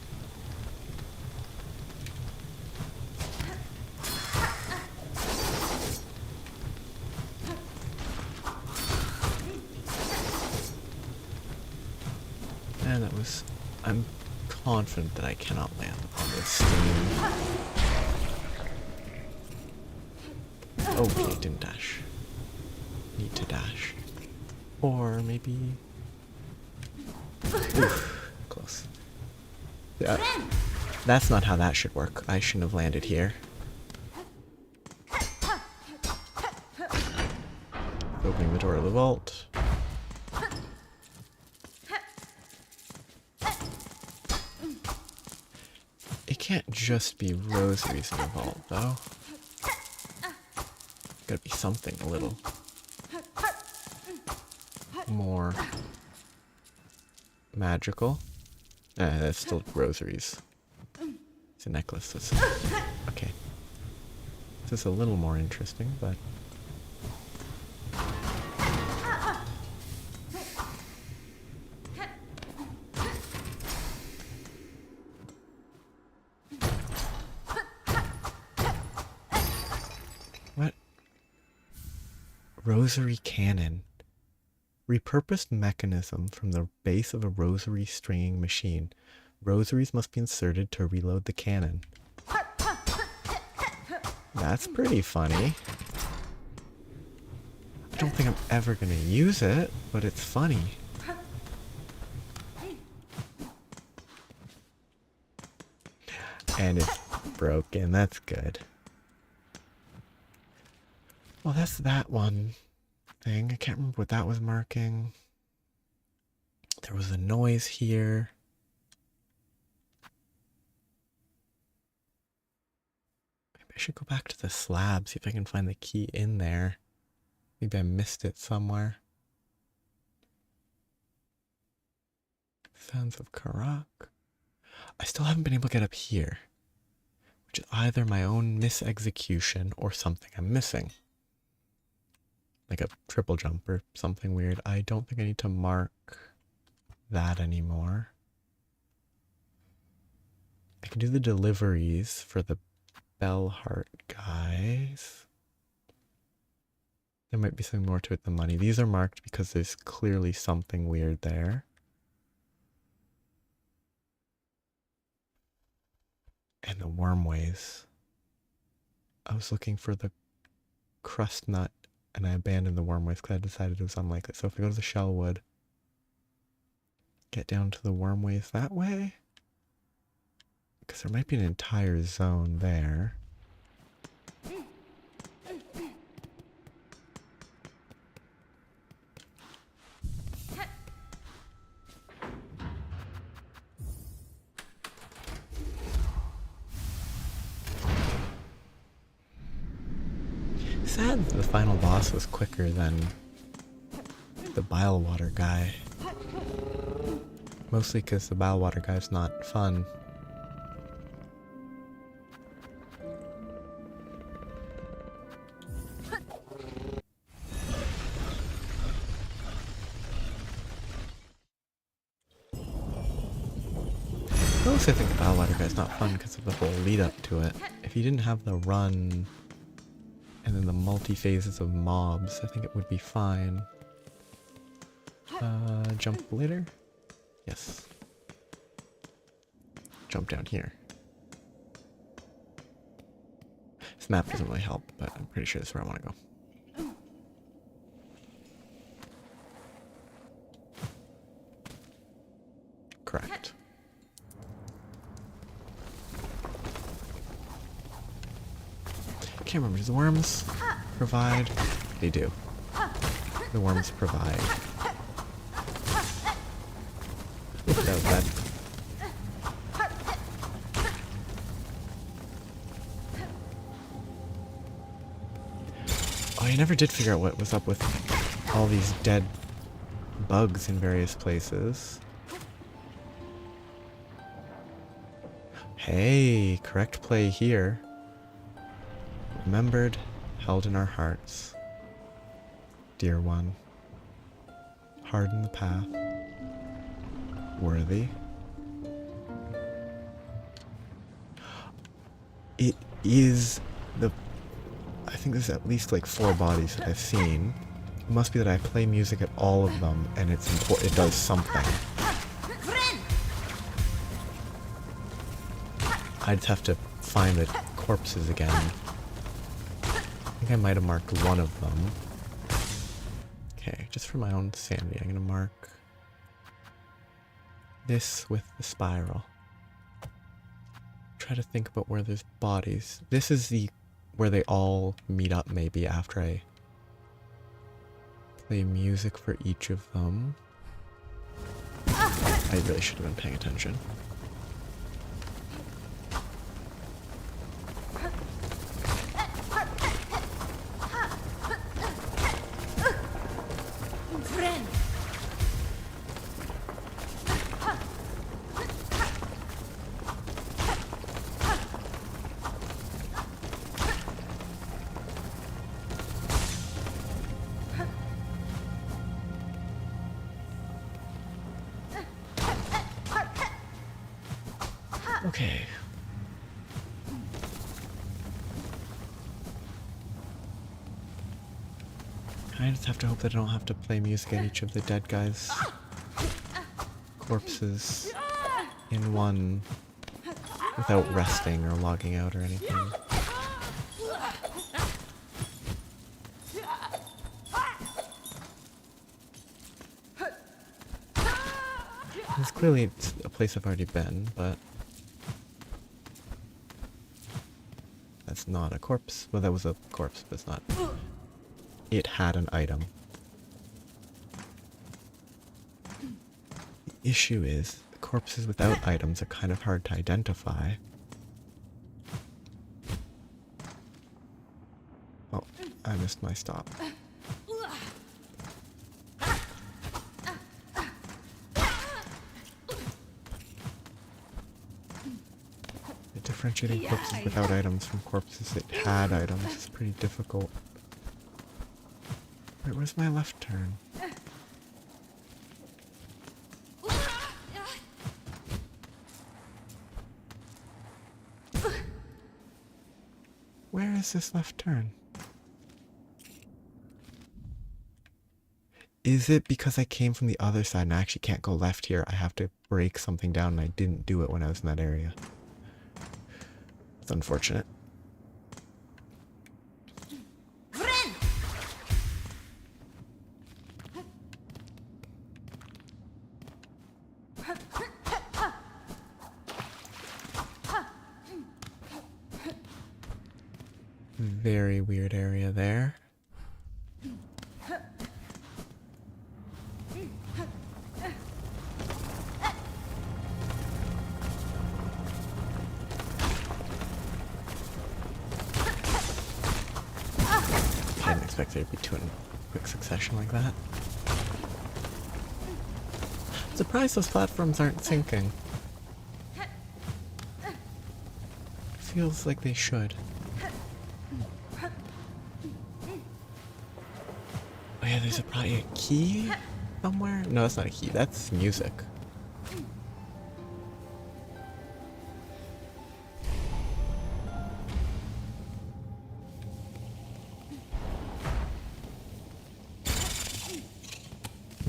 And that was... I'm confident that I cannot land on this steam. Okay, didn't dash. Need to dash. Or maybe... Oof, close. That's not how that should work. I shouldn't have landed here. Opening the door of the vault. It can't just be rosaries in the vault, though. Gotta be something a little more magical. That's still rosaries. It's a necklace. That's okay. This is a little more interesting, but what? Rosary cannon. Repurposed mechanism from the base of a rosary stringing machine. Rosaries must be inserted to reload the cannon. That's pretty funny. I don't think I'm ever gonna use it, but it's funny. And it's broken, that's good. Well, that's that one thing. I can't remember what that was marking. There was a noise here. Maybe I should go back to the slab, see if I can find the key in there. Maybe I missed it somewhere. Sounds of Karak. I still haven't been able to get up here, which is either my own misexecution or something I'm missing. Like a triple jump or something weird. I don't think I need to mark that anymore. I can do the deliveries for the Bellheart guys. There might be something more to it than money. These are marked because there's clearly something weird there. And the wormways. I was looking for the crust nut and I abandoned the wormways because I decided it was unlikely. So if I go to the Shellwood, get down to the wormways that way, because there might be an entire zone there. Sad that the final boss was quicker than the Bilewater guy. Mostly because the Bilewater guy's not fun. Mostly I think the Bilewater guy's not fun because of the whole lead up to it. If you didn't have the run and then the multi-phases of mobs, I think it would be fine. Jump later? Yes. Jump down here. This map doesn't really help, but I'm pretty sure this is where I want to go. Correct. Can't remember. Does the worms provide? They do. The worms provide. Oof, that was bad. Oh, I never did figure out what was up with all these dead bugs in various places. Hey, correct play here. Remembered, held in our hearts. Dear one. Harden the path. Worthy. It is the... I think there's at least like 4 bodies that I've seen. It must be that I play music at all of them and it's important. It does something. I'd have to find the corpses again. I think I might have marked one of them. Okay, just for my own sanity, I'm gonna mark this with the spiral. Try to think about where there's bodies. This is the where they all meet up maybe after I play music for each of them. I really should have been paying attention. Okay. I just have to hope that I don't have to play music at each of the dead guys' corpses in one without resting or logging out or anything. It's clearly a place I've already been, but that's not a corpse. Well, that was a corpse, but it's not. It had an item. The issue is, the corpses without items are kind of hard to identify. Oh, I missed my stop. Differentiating corpses without items from corpses that had items is pretty difficult. Wait, where's my left turn? Where is this left turn? Is it because I came from the other side and I actually can't go left here? I have to break something down and I didn't do it when I was in that area. It's unfortunate. Very weird area there. I didn't expect there to be 2 in quick succession like that. I'm surprised those platforms aren't sinking. Feels like they should. Oh yeah, there's probably a key somewhere? No, that's not a key, that's music.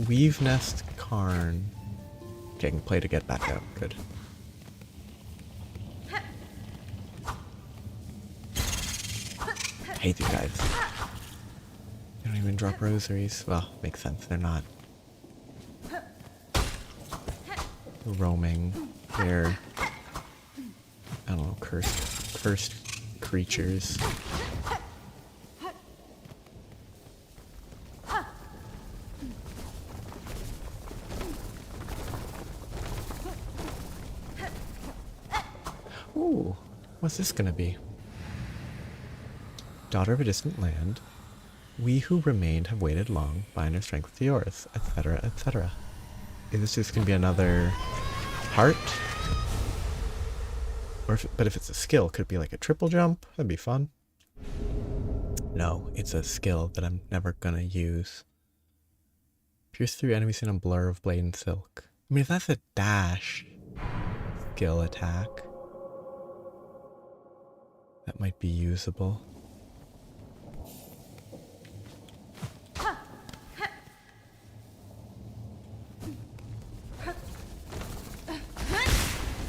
Weave Nest Cairn. Okay, I can play to get back out. Good. I hate these guys. They don't even drop rosaries. Well, makes sense. They're not roaming. They're, I don't know, cursed creatures. Ooh, what's this gonna be? Daughter of a distant land, we who remained have waited long, bind our strength with yours, etc., etc. Is this just gonna be another heart? Or but if it's a skill, could it be like a triple jump? That'd be fun. No, it's a skill that I'm never gonna use. Pierce through enemies in a blur of blade and silk. I mean, if that's a dash skill attack, that might be usable.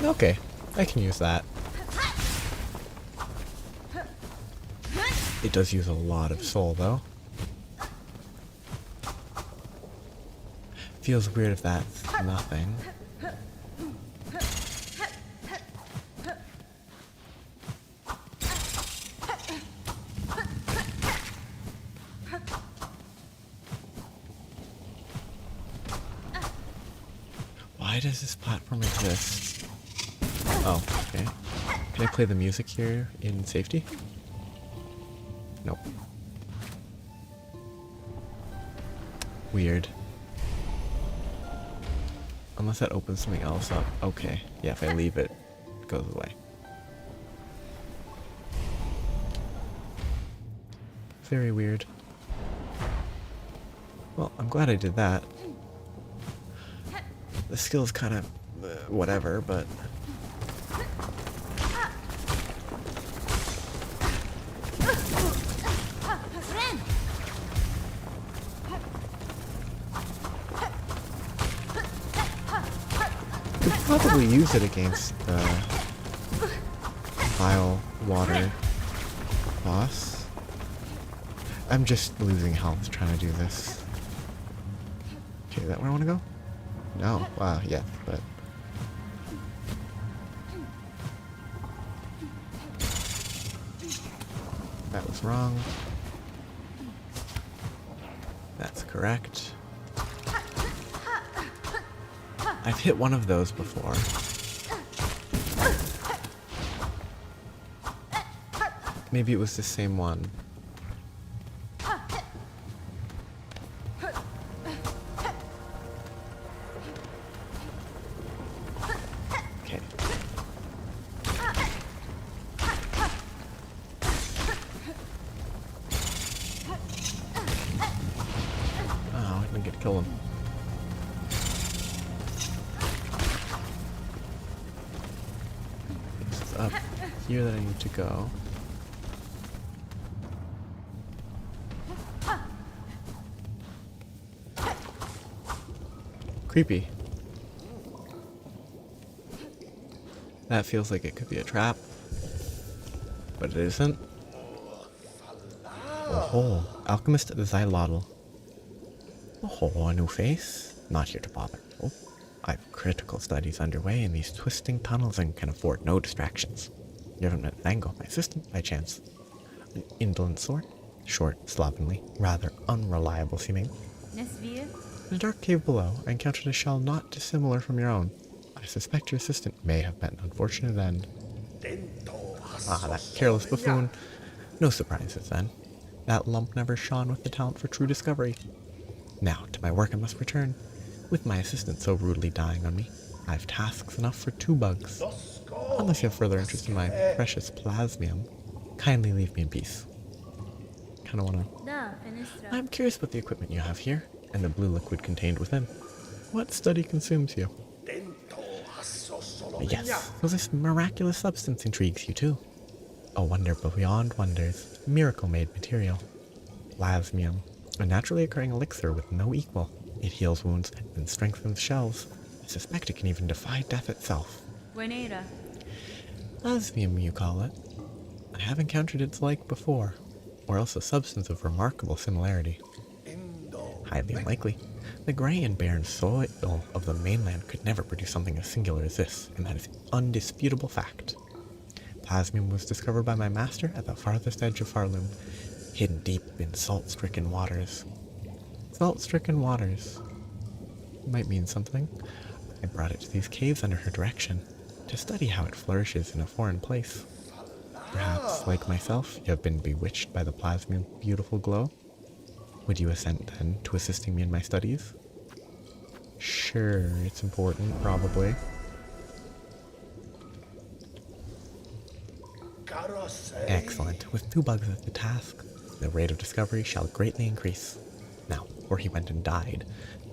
Okay, I can use that. It does use a lot of soul, though. Feels weird if that's nothing. Why does this platform exist? Oh, okay. Can I play the music here in safety? Nope. Weird. Unless that opens something else up. Okay. Yeah, if I leave it, it goes away. Very weird. Well, I'm glad I did that. The skill's kind of whatever, but... could probably use it against the Bilewater boss. I'm just losing health trying to do this. Okay, is that where I want to go? No. Wow, yeah, but... that was wrong. That's correct. I've hit one of those before. Maybe it was the same one. Okay. Oh, I didn't get to kill him. Up here that I need to go. Creepy. That feels like it could be a trap, but it isn't. Oh, Alchemist Xylotl. Oh, a new face? Not here to bother. Oh. I've critical studies underway in these twisting tunnels and can afford no distractions. You haven't met Thango, my assistant, by chance? An indolent sort, short, slovenly, rather unreliable seeming. In a dark cave below, I encountered a shell not dissimilar from your own. I suspect your assistant may have met an unfortunate end. Ah, that careless buffoon. No surprises then. That lump never shone with the talent for true discovery. Now, to my work I must return. With my assistant so rudely dying on me, I have tasks enough for 2 bugs. Unless you have further interest in my precious plasmium, kindly leave me in peace. Kinda wanna... I'm curious about the equipment you have here, and the blue liquid contained within. What study consumes you? Yes, so this miraculous substance intrigues you too. A wonder beyond wonders, miracle-made material. Plasmium, a naturally occurring elixir with no equal. It heals wounds and strengthens shells. I suspect it can even defy death itself. Plasmium, you call it. I have encountered its like before, or else a substance of remarkable similarity. Highly unlikely. The grey and barren soil of the mainland could never produce something as singular as this, and that is undisputable fact. Plasmium was discovered by my master at the farthest edge of Farloom, hidden deep in salt-stricken waters. Salt-stricken waters might mean something. I brought it to these caves under her direction, to study how it flourishes in a foreign place. Perhaps, like myself, you have been bewitched by the plasmium's beautiful glow? Would you assent, then, to assisting me in my studies? Sure, it's important, probably. Excellent. With 2 bugs at the task, The rate of discovery shall greatly increase. Now, before he went and died,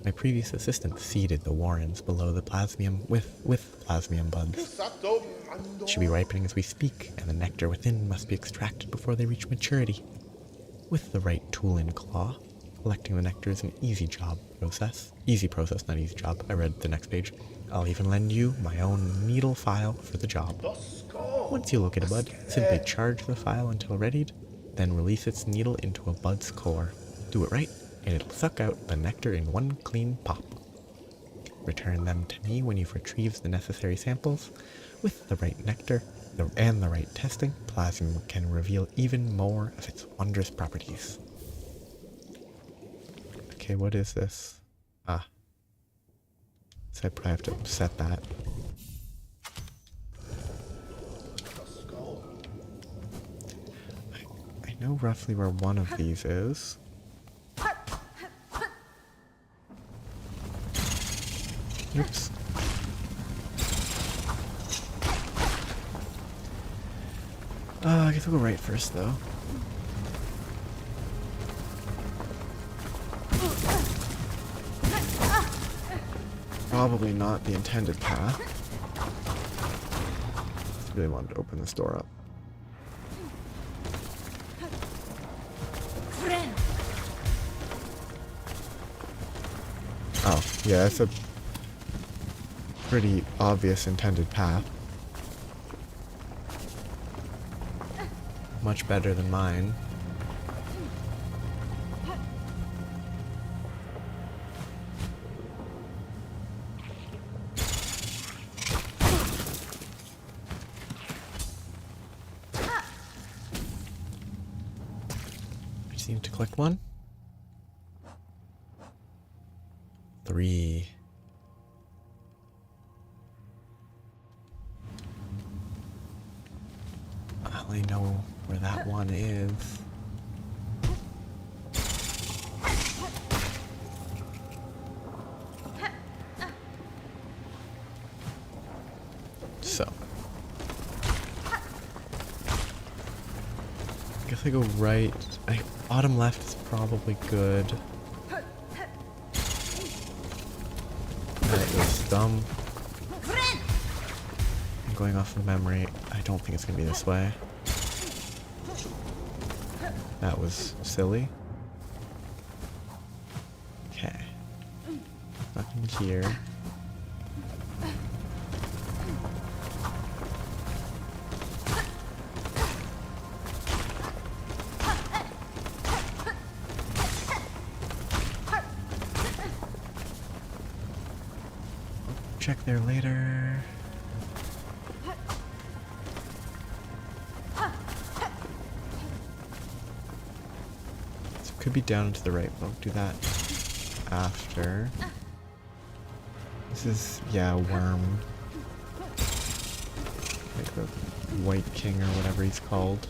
my previous assistant seeded the warrens below the plasmium with plasmium buds. It should be ripening as we speak, and the nectar within must be extracted before they reach maturity. With the right tool and claw, collecting the nectar is an easy process, not easy job. I read the next page. I'll even lend you my own needle file for the job. Once you locate a bud, simply charge the file until readied, then release its needle into a bud's core. Do it right, and it'll suck out the nectar in one clean pop. Return them to me when you've retrieved the necessary samples. With the right nectar and the right testing, plasmium can reveal even more of its wondrous properties. Okay, what is this? Ah. So I probably have to set that. I know roughly where one of these is. Oops. I guess we'll go right first, though. Probably not the intended path. Really wanted to open this door up. Oh, yeah, it's a pretty obvious intended path. Much better than mine. I just need to collect one. 3. I only know where that one is. So. I guess I go right. Bottom left is probably good. That is dumb. I'm going off of memory. I don't think it's gonna be this way. That was silly. Okay. Nothing here. Check there later. Could be down to the right, but I'll do that after. This is, yeah, a worm. Like the White King or whatever he's called.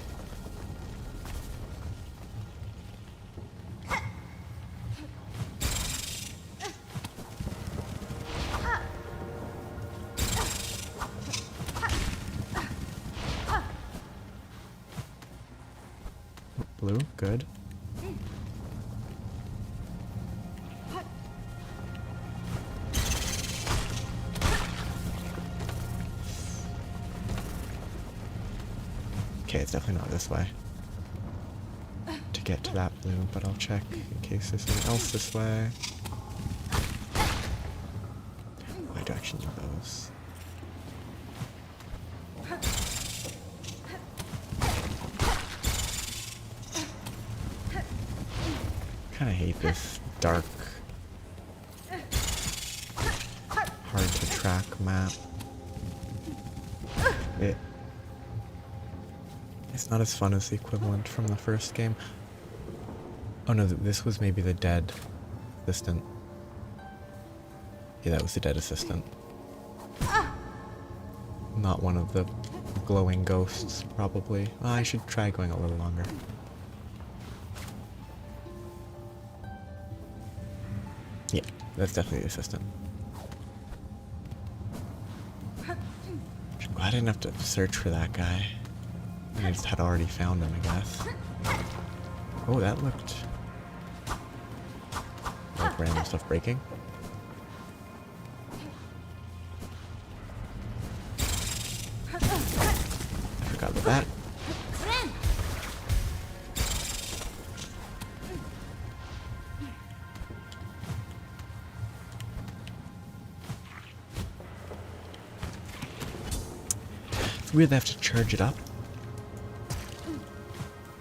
Blue, good. Okay, it's definitely not this way to get to that blue, but I'll check in case there's something else this way. I do actually need those. Kinda hate this dark, hard to track map. It's not as fun as the equivalent from the first game. Oh no, this was maybe the dead assistant. Yeah, that was the dead assistant. Not one of the glowing ghosts, probably. Oh, I should try going a little longer. Yeah, that's definitely the assistant. I'm glad I didn't have to search for that guy. I just had already found him, I guess. Oh, that looked like random stuff breaking. I forgot about that. It's weird they have to charge it up.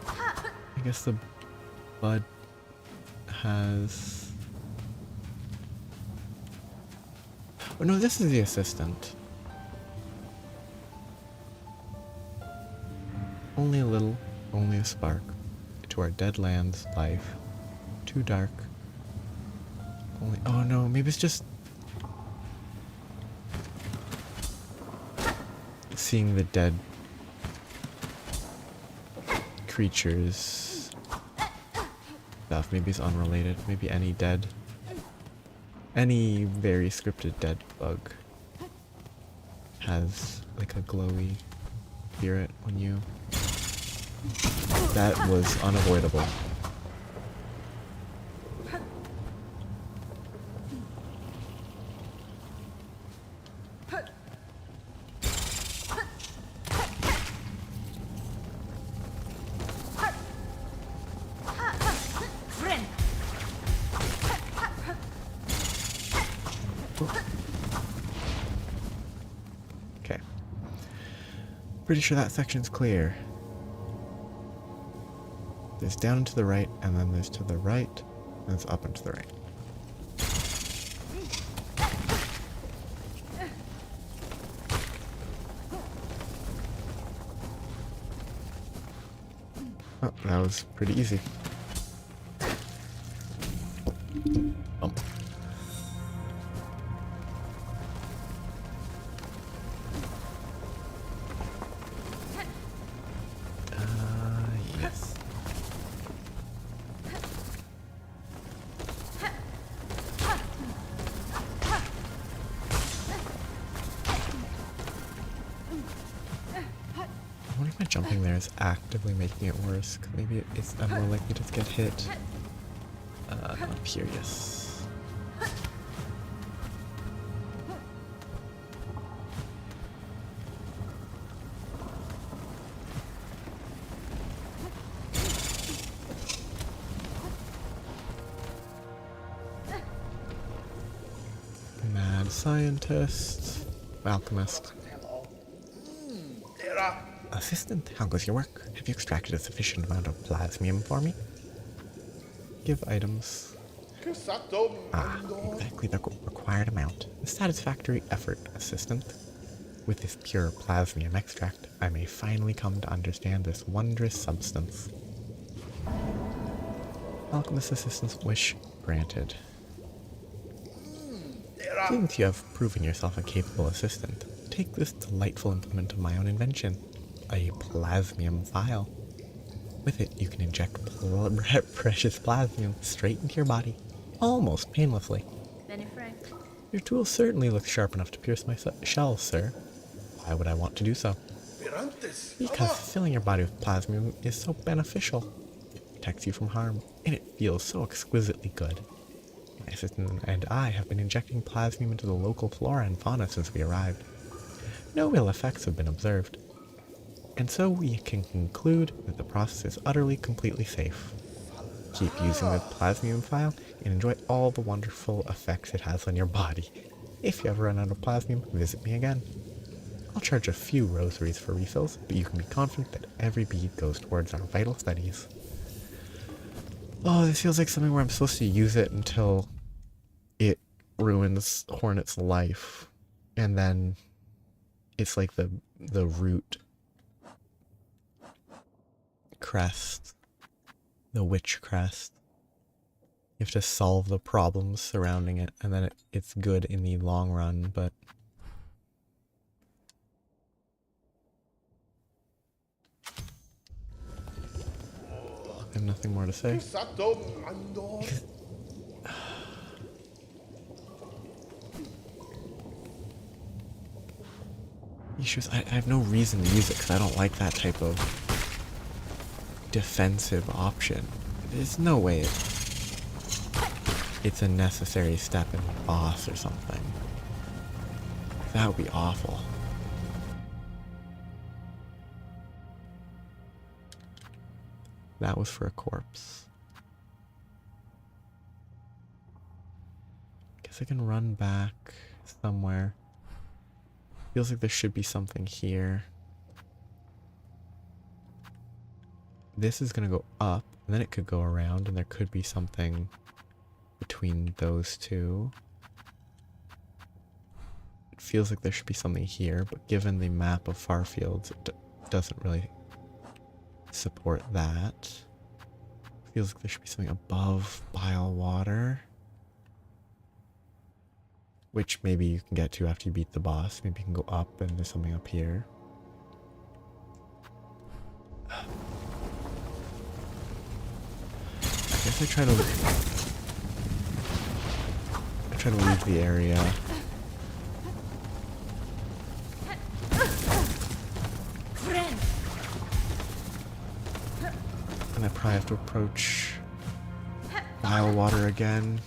I guess the bud has... Oh no, this is the assistant. Only a little, only a spark. To our dead land's life. Too dark. Only... Oh no, maybe it's just... seeing the dead creatures stuff. Maybe it's unrelated. Maybe any very scripted dead bug has like a glowy spirit when you... That was unavoidable. Okay. Pretty sure that section's clear. There's down and to the right, and then there's to the right, and there's up and to the right. Oh, that was pretty easy. Bump. Yes. I wonder if my jumping there is actively making it worse. 'Cause maybe I'm more likely to get hit. Up here, yes. Mad scientist. Alchemist. Assistant, how goes your work? Have you extracted a sufficient amount of plasmium for me? Give items. Ah, exactly the required amount. A satisfactory effort, assistant. With this pure plasmium extract, I may finally come to understand this wondrous substance. Alchemist assistant's wish granted. Since you have proven yourself a capable assistant, take this delightful implement of my own invention, a plasmium vial. With it, you can inject precious plasmium straight into your body, almost painlessly. Your tool certainly looks sharp enough to pierce my shell, sir. Why would I want to do so? Because filling your body with plasmium is so beneficial. It protects you from harm, and it feels so exquisitely good. My assistant and I have been injecting plasmium into the local flora and fauna since we arrived. No ill effects have been observed. And so we can conclude that the process is utterly, completely safe. Keep using the plasmium vial and enjoy all the wonderful effects it has on your body. If you ever run out of plasmium, visit me again. I'll charge a few rosaries for refills, but you can be confident that every bead goes towards our vital studies. Oh, this feels like something where I'm supposed to use it until it ruins Hornet's life. And then it's like the root crest, the witch crest. You have to solve the problems surrounding it, and then it's good in the long run, but I have nothing more to say. Issues. I have no reason to use it because I don't like that type of defensive option. There's no way it's a necessary step in the boss or something. That would be awful. That was for a corpse. Guess I can run back somewhere. Feels like there should be something here. This is gonna go up, and then it could go around, and there could be something between those two. It feels like there should be something here, but given the map of Farfields, it doesn't really support that. Feels like there should be something above Bilewater, which maybe you can get to after you beat the boss. Maybe you can go up and there's something up here. I guess I try to leave the area. And I probably have to approach Bilewater again.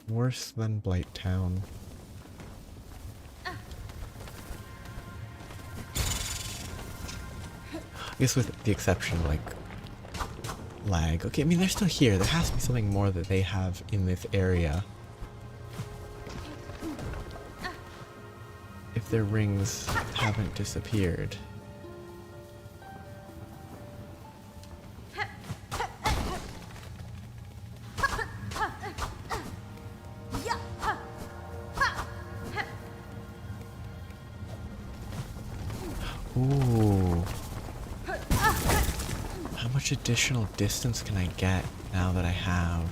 Worse than Blight Town. I guess with the exception of, like, lag. Okay, I mean, they're still here. There has to be something more that they have in this area. If their rings haven't disappeared. Ooh. How much additional distance can I get now that I have?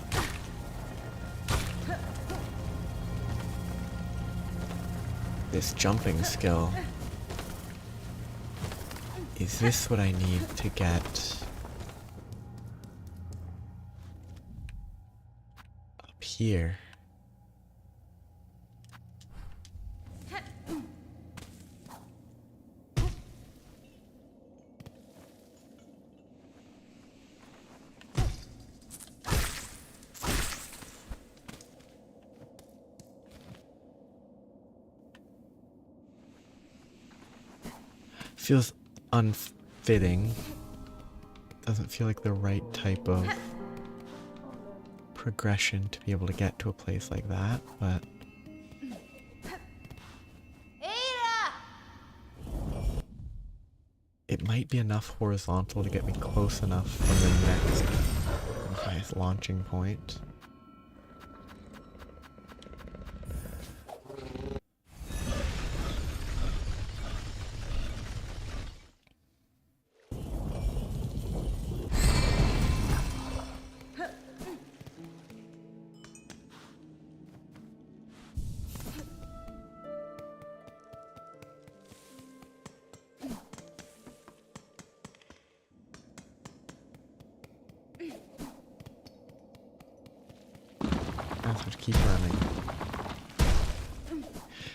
This jumping skill. Is this what I need to get up here? Feels unfitting. Doesn't feel like the right type of progression to be able to get to a place like that, but it might be enough horizontal to get me close enough from the next highest launching point. I have to keep running.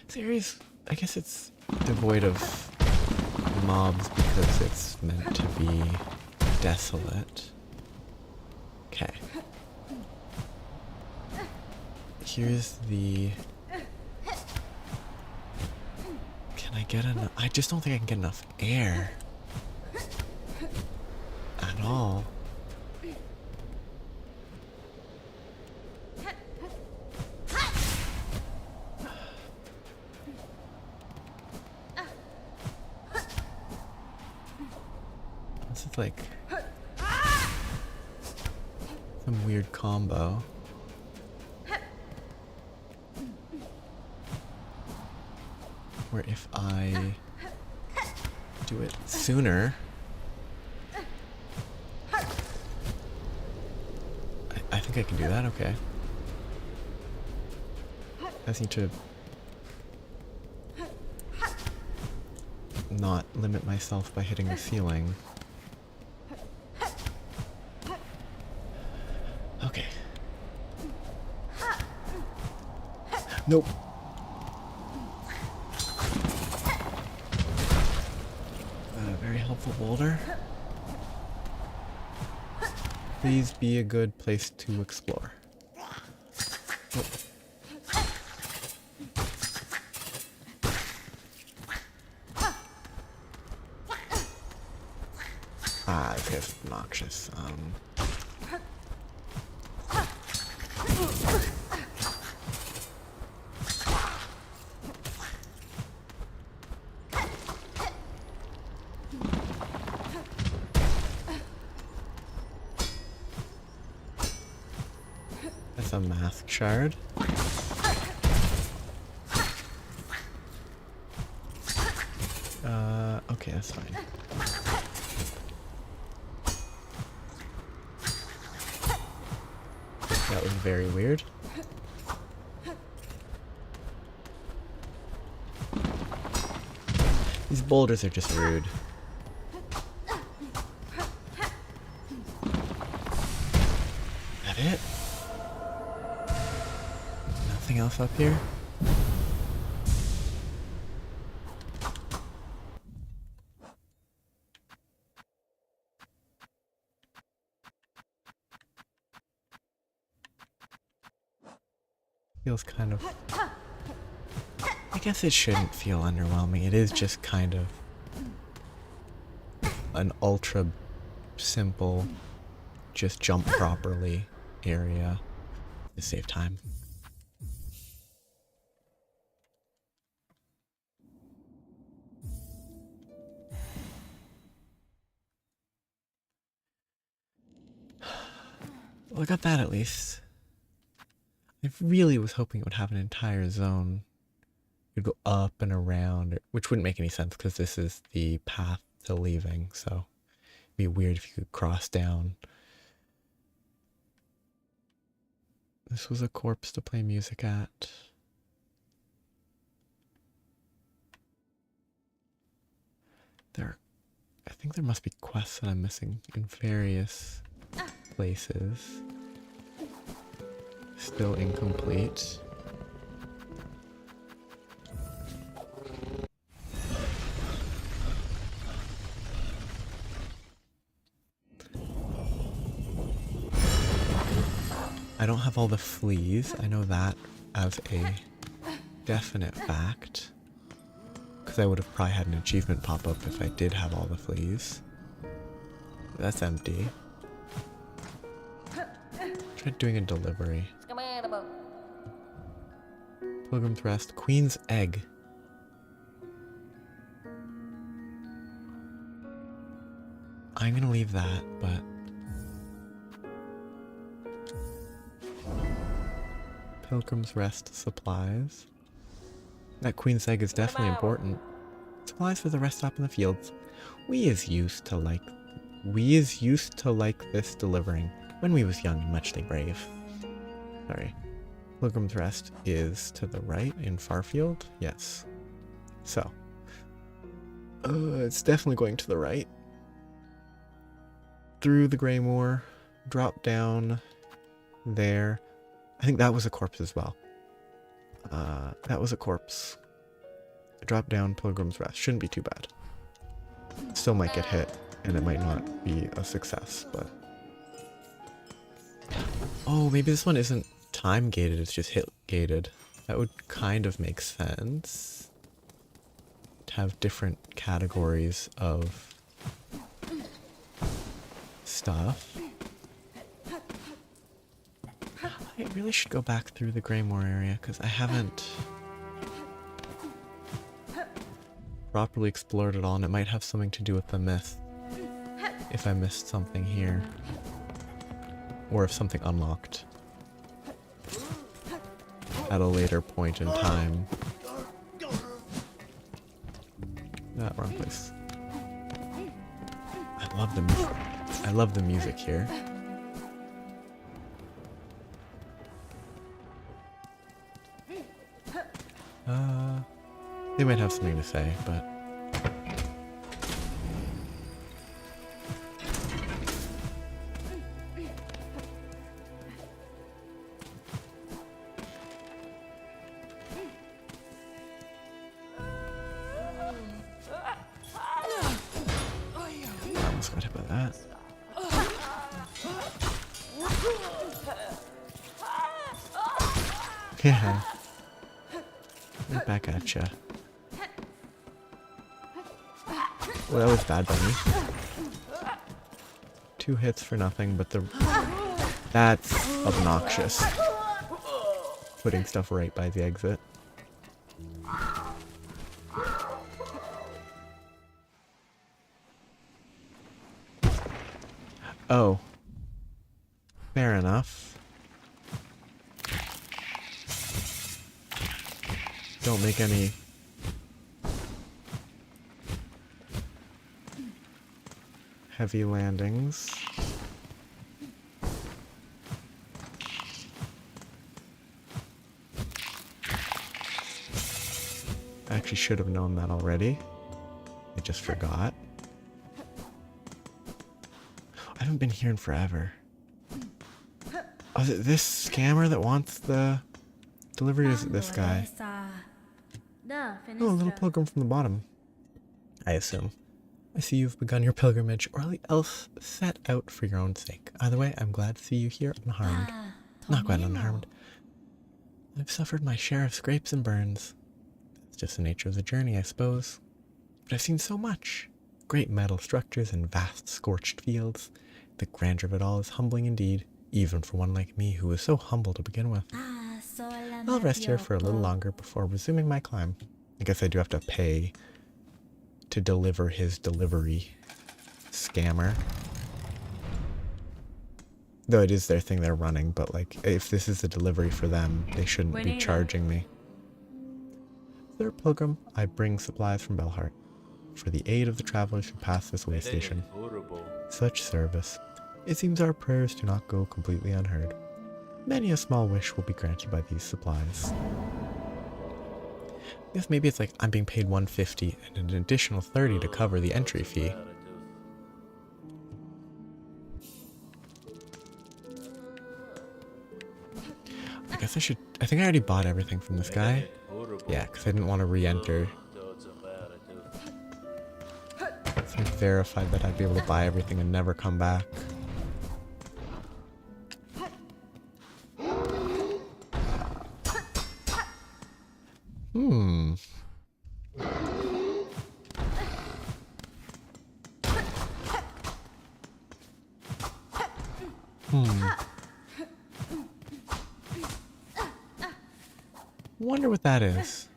Series, I guess it's devoid of mobs because it's meant to be desolate. Okay. Here's the... Can I get enough? I just don't think I can get enough air. At all. This is like some weird combo. Where if I do it sooner, I think I can do that, okay. I just need to not limit myself by hitting the ceiling. Okay. Nope. helpful boulder. Please be a good place to explore. Oh. Ah, this guy's obnoxious. That's a mask shard. Okay, that's fine. That was very weird. These boulders are just rude. That it? Nothing else up here? Feels kind of... I guess it shouldn't feel underwhelming. It is just kind of an ultra simple, just jump properly area to save time. Well, I got that at least. I really was hoping it would have an entire zone. You'd go up and around, which wouldn't make any sense because this is the path to leaving, so it'd be weird if you could cross down. This was a corpse to play music at. I think there must be quests that I'm missing in various places. Still incomplete. I don't have all the fleas. I know that as a definite fact. Because I would have probably had an achievement pop up if I did have all the fleas. That's empty. Try doing a delivery. Pilgrim's Rest. Queen's Egg. I'm gonna leave that, but... Pilgrim's Rest supplies. That Queen's Egg is definitely important. Supplies for the rest stop in the fields. We is used to like this delivering when we was young and muchly brave. Sorry. Pilgrim's Rest is to the right in Farfield? Yes. So. It's definitely going to the right. Through the Grey Moor. Drop down there. I think that was a corpse as well. That was a corpse. Drop down Pilgrim's Rest. Shouldn't be too bad. Still might get hit, and it might not be a success, but... Oh, maybe this one isn't time gated, it's just hit gated. That would kind of make sense. To have different categories of stuff. I really should go back through the Greymoor area, because I haven't properly explored it all, and it might have something to do with the myth. If I missed something here. Or if something unlocked. At a later point in time. Wrong place. I love the music. I love the music here. They might have something to say, but... that. Yeah. Right back at ya. Well, that was bad by me. 2 hits for nothing, but that's obnoxious. Putting stuff right by the exit. Oh. Fair enough. Don't make any heavy landings. I actually should have known that already. I just forgot. I haven't been here in forever. Oh, is it this scammer that wants the delivery? Or is it this guy? Oh, a little pilgrim from the bottom, I assume. I see you've begun your pilgrimage, or else set out for your own sake. Either way, I'm glad to see you here unharmed. Not quite unharmed. I've suffered my share of scrapes and burns. It's just the nature of the journey, I suppose. But I've seen so much. Great metal structures and vast scorched fields. The grandeur of it all is humbling indeed, even for one like me who was so humble to begin with. I'll rest here for a little longer before resuming my climb. I guess I do have to pay to deliver his delivery. Scammer. Though it is their thing they're running, but like, if this is a delivery for them, they shouldn't be charging me. Sir Pilgrim, I bring supplies from Belheart for the aid of the travelers who pass this way station. Such service. It seems our prayers do not go completely unheard. Many a small wish will be granted by these supplies. I guess maybe it's like I'm being paid $150 and an additional $30 to cover the entry fee. I guess I think I already bought everything from this guy. Yeah, because I didn't want to re-enter. So I verified that I'd be able to buy everything and never come back. Wonder what that is.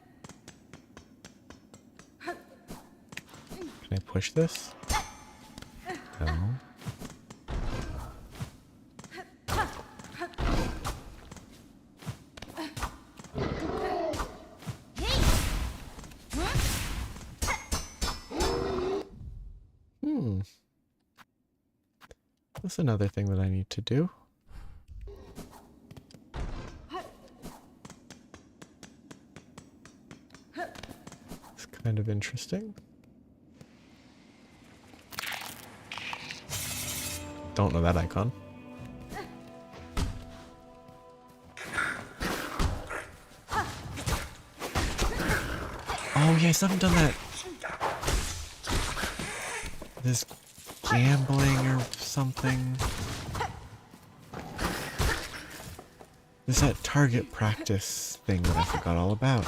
Can I push this? No. That's another thing that I need to do. It's kind of interesting. Don't know that icon. Oh yeah, I still haven't done that. This gambling or something. There's that target practice thing that I forgot all about.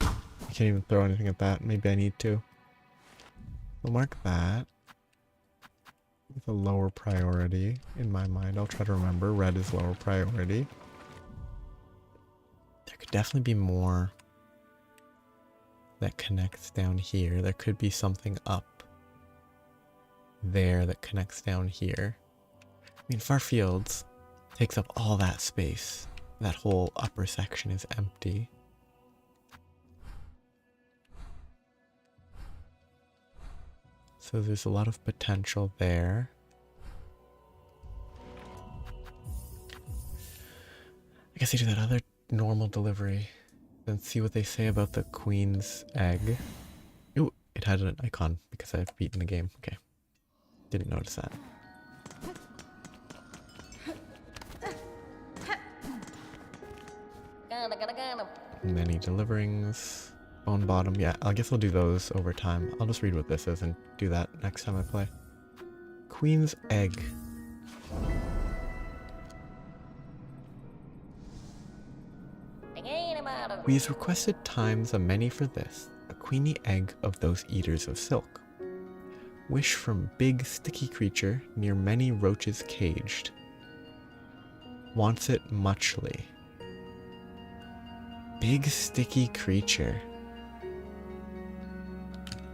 I can't even throw anything at that. Maybe I need to. I'll mark that with a lower priority in my mind. I'll try to remember red is lower priority. There could definitely be more that connects down here. There could be something up there that connects down here. I mean, Far Fields takes up all that space. That whole upper section is empty. So there's a lot of potential there. I guess I do that other normal delivery. Then see what they say about the queen's egg. Ooh, it had an icon because I've beaten the game. Okay. Didn't notice that. Many deliverings. Bone bottom, yeah, I guess I'll do those over time. I'll just read what this is and do that next time I play. Queen's egg. We've requested times a many for this, a queeny egg of those eaters of silk. Wish from big sticky creature near many roaches caged. Wants it muchly. Big sticky creature.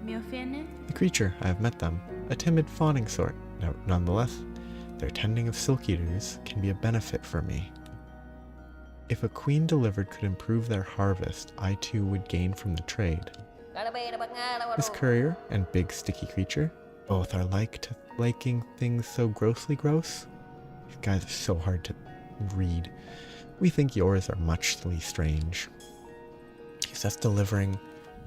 The creature, I have met them, a timid fawning sort. Nonetheless, their tending of silk eaters can be a benefit for me. If a queen delivered could improve their harvest, I too would gain from the trade. This courier and big sticky creature, both are liking things so grossly gross. These guys are so hard to read. We think yours are muchly strange. Is that delivering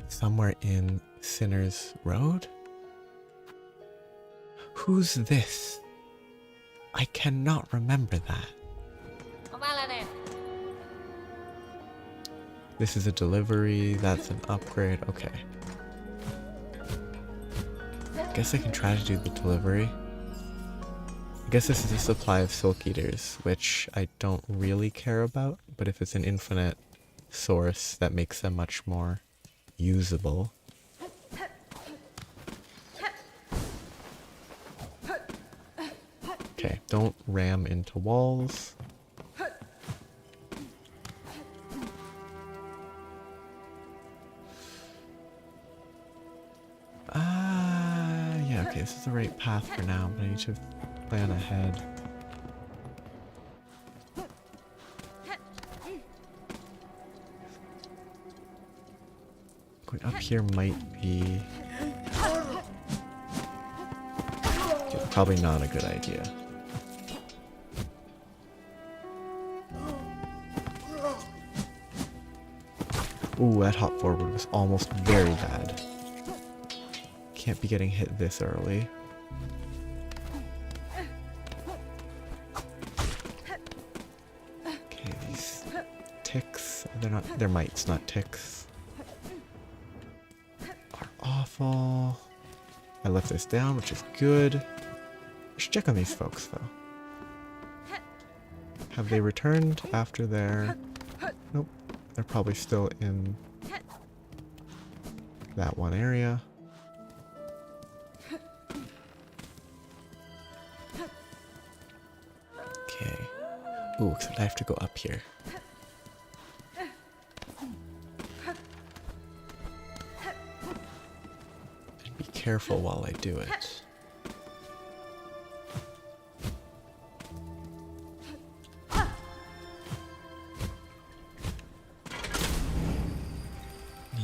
somewhere in Sinner's Road? Who's this? I cannot remember that. This is a delivery, that's an upgrade, okay. I guess I can try to do the delivery. I guess this is a supply of silk eaters, which I don't really care about, but if it's an infinite source, that makes them much more usable. Okay, don't ram into walls. Yeah, okay, this is the right path for now, but I need to plan ahead. Going up here might be... Okay, probably not a good idea. Ooh, that hop forward was almost very bad. Can't be getting hit this early. Okay, these ticks, they're mites, not ticks. Are awful. I left this down, which is good. I should check on these folks, though. Have they returned after their... Nope. They're probably still in that one area. Okay. Ooh, except I have to go up here. And be careful while I do it.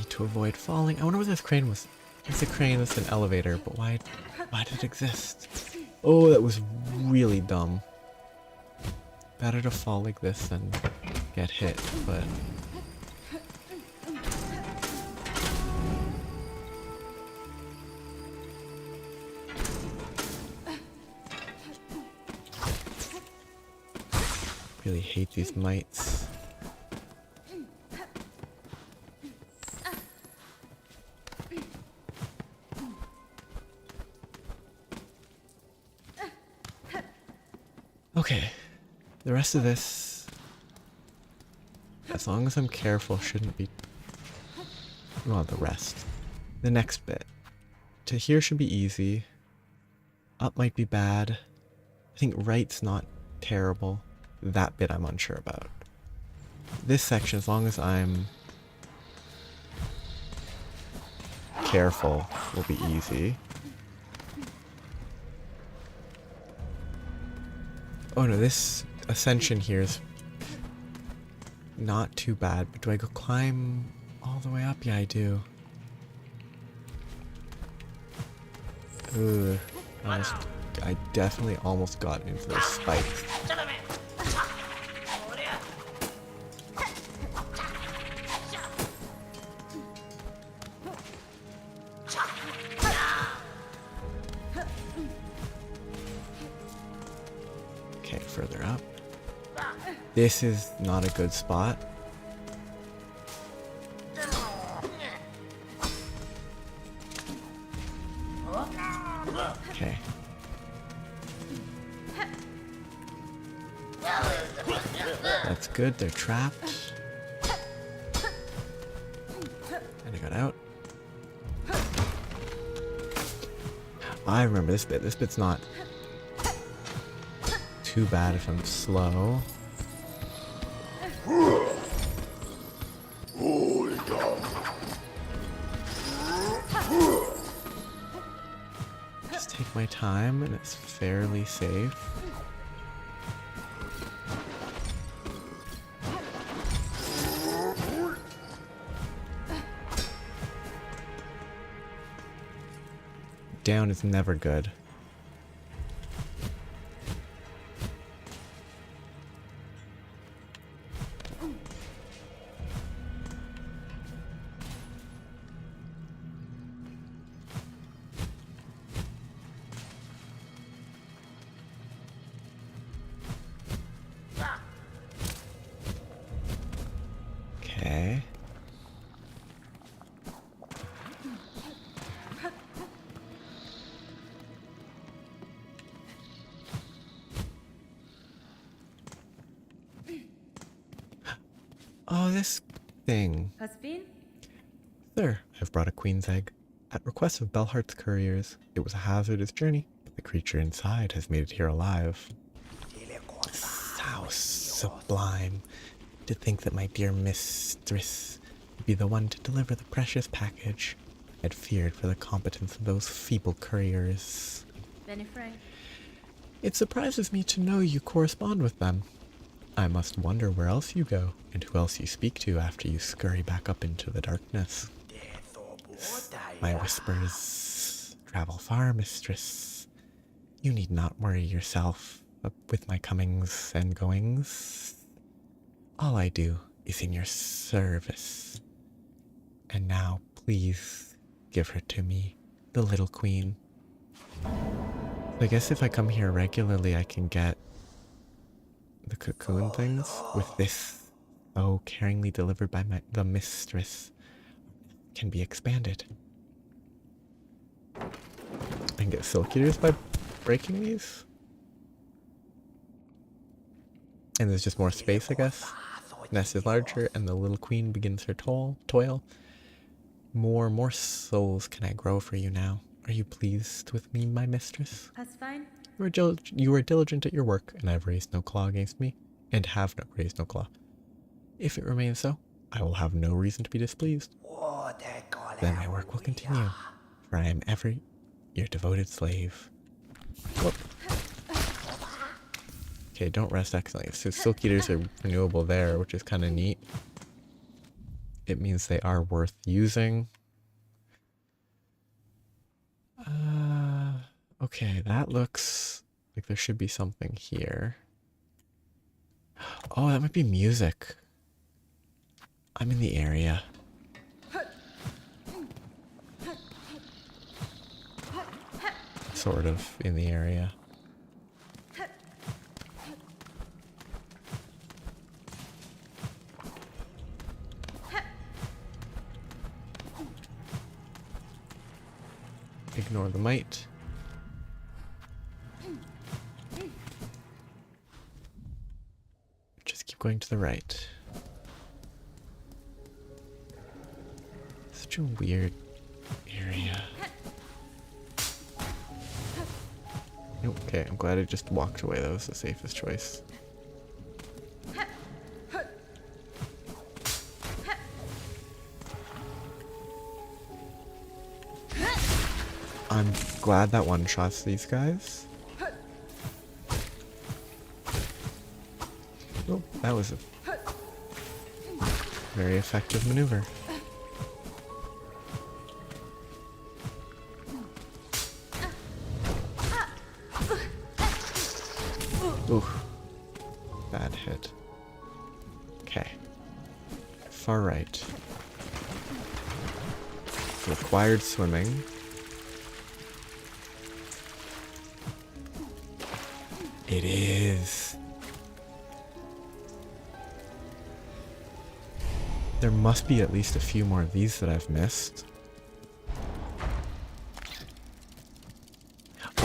To avoid falling. I wonder what this crane was. It's a crane, it's an elevator, but why did it exist? Oh, that was really dumb. Better to fall like this than get hit, but... Really hate these mites. Okay, the rest of this, as long as I'm careful, shouldn't be, well, the rest. The next bit. To here should be easy. Up might be bad. I think right's not terrible. That bit I'm unsure about. This section, as long as I'm careful, will be easy. Oh no, this ascension here is not too bad, but do I go climb all the way up? Yeah, I do. Ugh. I definitely almost got into those spikes. Okay, further up. This is not a good spot. Okay. That's good, they're trapped. And I got out. I remember this bit. This bit's not too bad if I'm slow. Just take my time and it's fairly safe. Down is never good. Okay. Oh, this thing. Sir, I've brought a queen's egg. At request of Belhart's couriers, it was a hazardous journey, but the creature inside has made it here alive. How sublime to think that my dear mistress would be the one to deliver the precious package. I had feared for the competence of those feeble couriers. It surprises me to know you correspond with them. I must wonder where else you go, and who else you speak to after you scurry back up into the darkness. My whispers travel far, mistress. You need not worry yourself with my comings and goings. All I do is in your service. And now, please, give her to me, the little queen. I guess if I come here regularly, I can get the cocoon things with this, so caringly delivered by the mistress, can be expanded. I can get silk eaters by breaking these. And there's just more space, I guess. Nest is larger, and the little queen begins her toil. More souls can I grow for you now. Are you pleased with me, my mistress? That's fine. You are diligent at your work, and I have raised no claw against me, and have raised no claw. If it remains so, I will have no reason to be displeased. Then my work will continue, for I am ever your devoted slave. Whoop. Okay, don't rest accidentally. So silk eaters are renewable there, which is kind of neat. It means they are worth using. Okay, that looks like there should be something here. Oh, that might be music. I'm in the area. Sort of in the area. Ignore the mite. Just keep going to the right. Such a weird area. Okay, I'm glad I just walked away. That was the safest choice. I'm glad that one-shots these guys. Oh, that was a very effective maneuver. Ooh, bad hit. Okay. Far right. Required swimming. It is. There must be at least a few more of these that I've missed.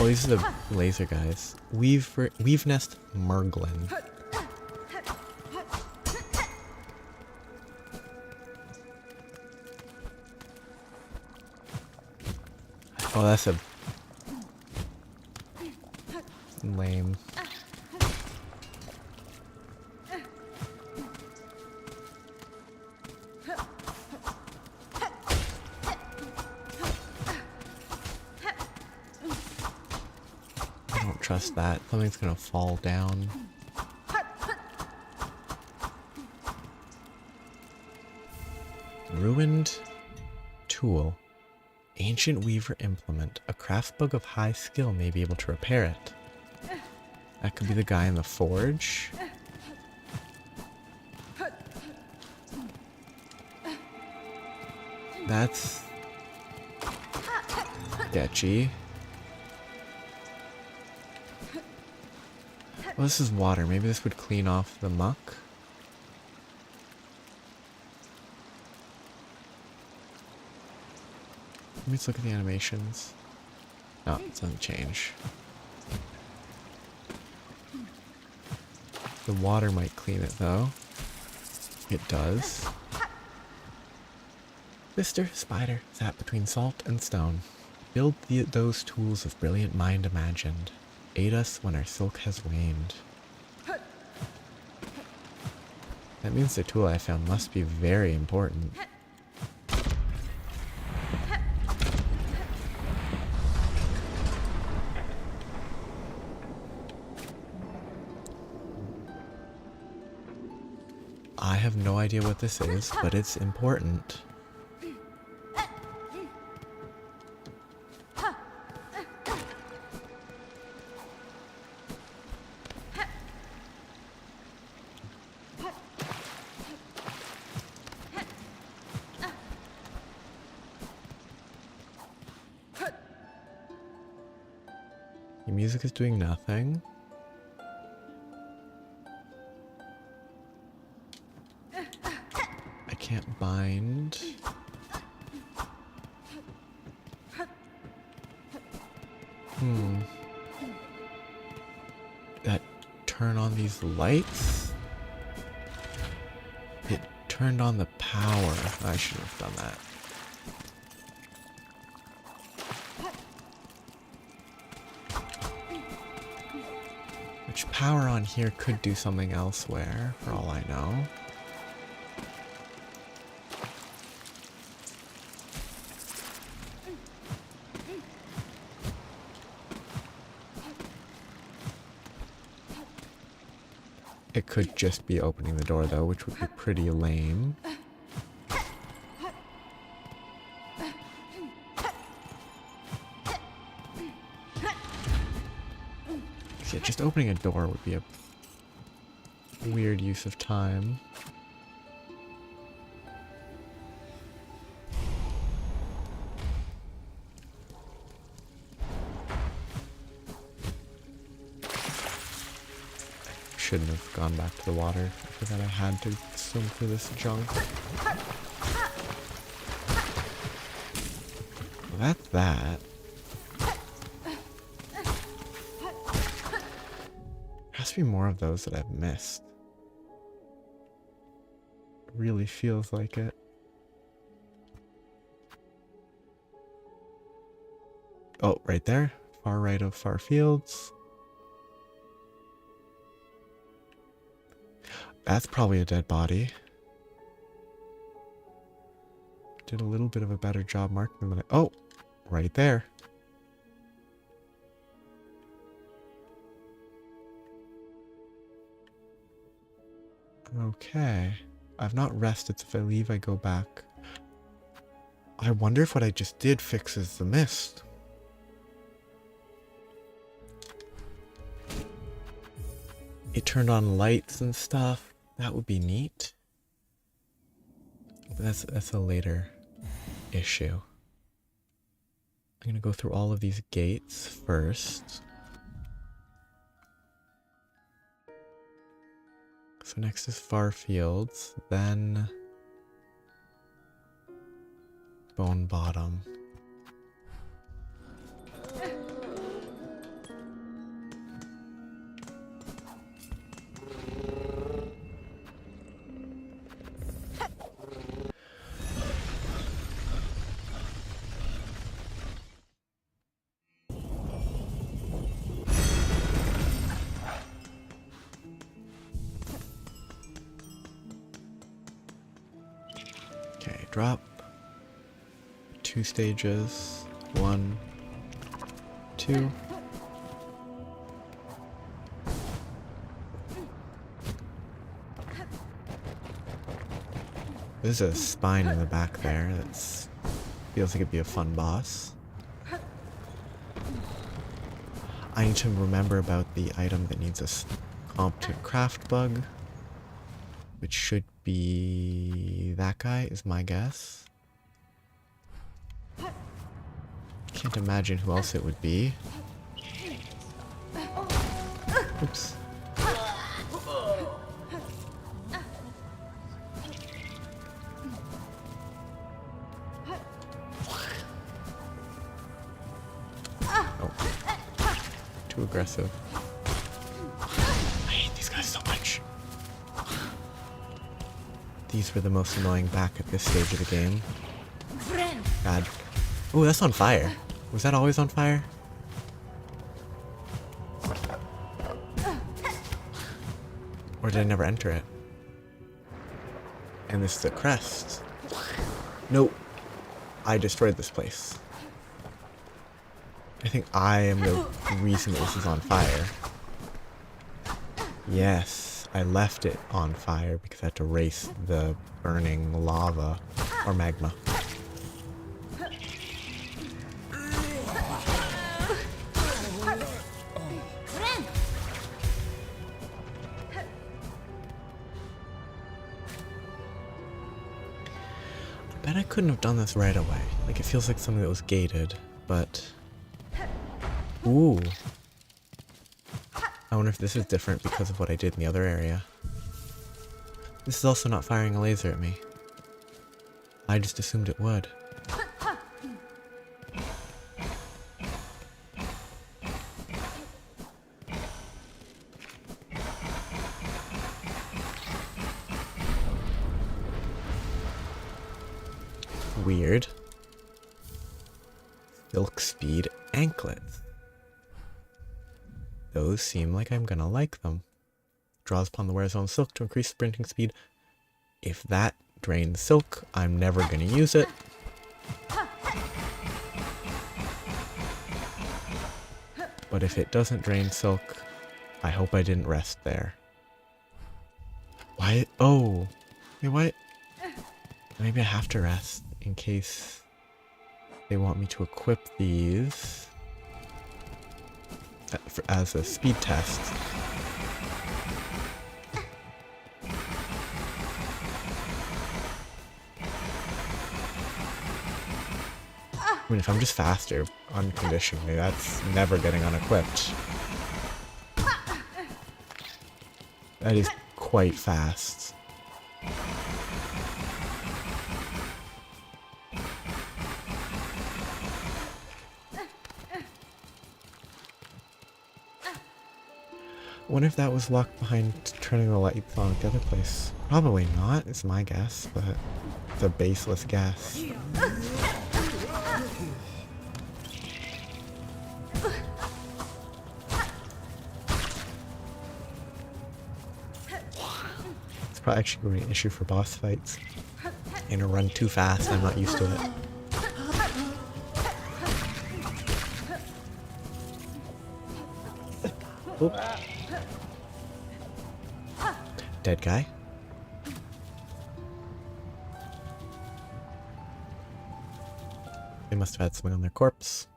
Oh, these are the laser guys. Weave nest Merglin. Oh, that's a lame. I don't trust that. Something's gonna fall down. Ruined tool. Ancient weaver implement. A crafts bug of high skill may be able to repair it. That could be the guy in the forge. That's sketchy. Well, this is water. Maybe this would clean off the muck. Let me just look at the animations. No, it doesn't change. The water might clean it though. It does. Mr. Spider sat between salt and stone. Build those tools of brilliant mind imagined. Aid us when our silk has waned. That means the tool I found must be very important. I have no idea what this is, but it's important. The music is doing nothing. I can't bind. That turn on these lights? It turned on the power. I shouldn't have done that. Which power on here could do something elsewhere, for all I know. It could just be opening the door though, which would be pretty lame. Yeah, just opening a door would be a weird use of time. Shouldn't have gone back to the water. I forgot I had to swim through this junk. Well, that's that. There has to be more of those that I've missed. It really feels like it. Oh, right there. Far right of far fields. That's probably a dead body. Did a little bit of a better job marking them than I... Oh! Right there. Okay. I've not rested, so if I leave, I go back. I wonder if what I just did fixes the mist. It turned on lights and stuff. That would be neat. But that's a later issue. I'm gonna go through all of these gates first. So next is Far Fields, then Bone Bottom. Drop. 2 stages. 1, 2. There's a spine in the back there that feels like it'd be a fun boss. I need to remember about the item that needs a competent craft bug, which should be that guy, is my guess. Can't imagine who else it would be. Oops. Too aggressive. I hate these guys so much. These were the most annoying back at this stage of the game. God. Oh, that's on fire. Was that always on fire? Or did I never enter it? And this is a crest. Nope. I destroyed this place. I think I am the reason this is on fire. Yes, I left it on fire because I had to race the burning lava or magma. I bet I couldn't have done this right away. Like, it feels like something that was gated, but... Ooh. I wonder if this is different because of what I did in the other area. This is also not firing a laser at me. I just assumed it would. Weird. Silk speed anklets. Those seem like I'm gonna like them. Draws upon the wearer's own silk to increase sprinting speed. If that drains silk, I'm never gonna use it. But if it doesn't drain silk, I hope I didn't rest there. Why? Oh. Wait, what? Maybe I have to rest in case they want me to equip these as a speed test. I mean, if I'm just faster, unconditionally, that's never getting unequipped. That is quite fast. I wonder if that was locked behind turning the lights on at the other place. Probably not, is my guess, but it's a baseless guess. It's probably actually going to be an issue for boss fights. I'm gonna run too fast, I'm not used to it. Oop. Dead guy. They must have had something on their corpse.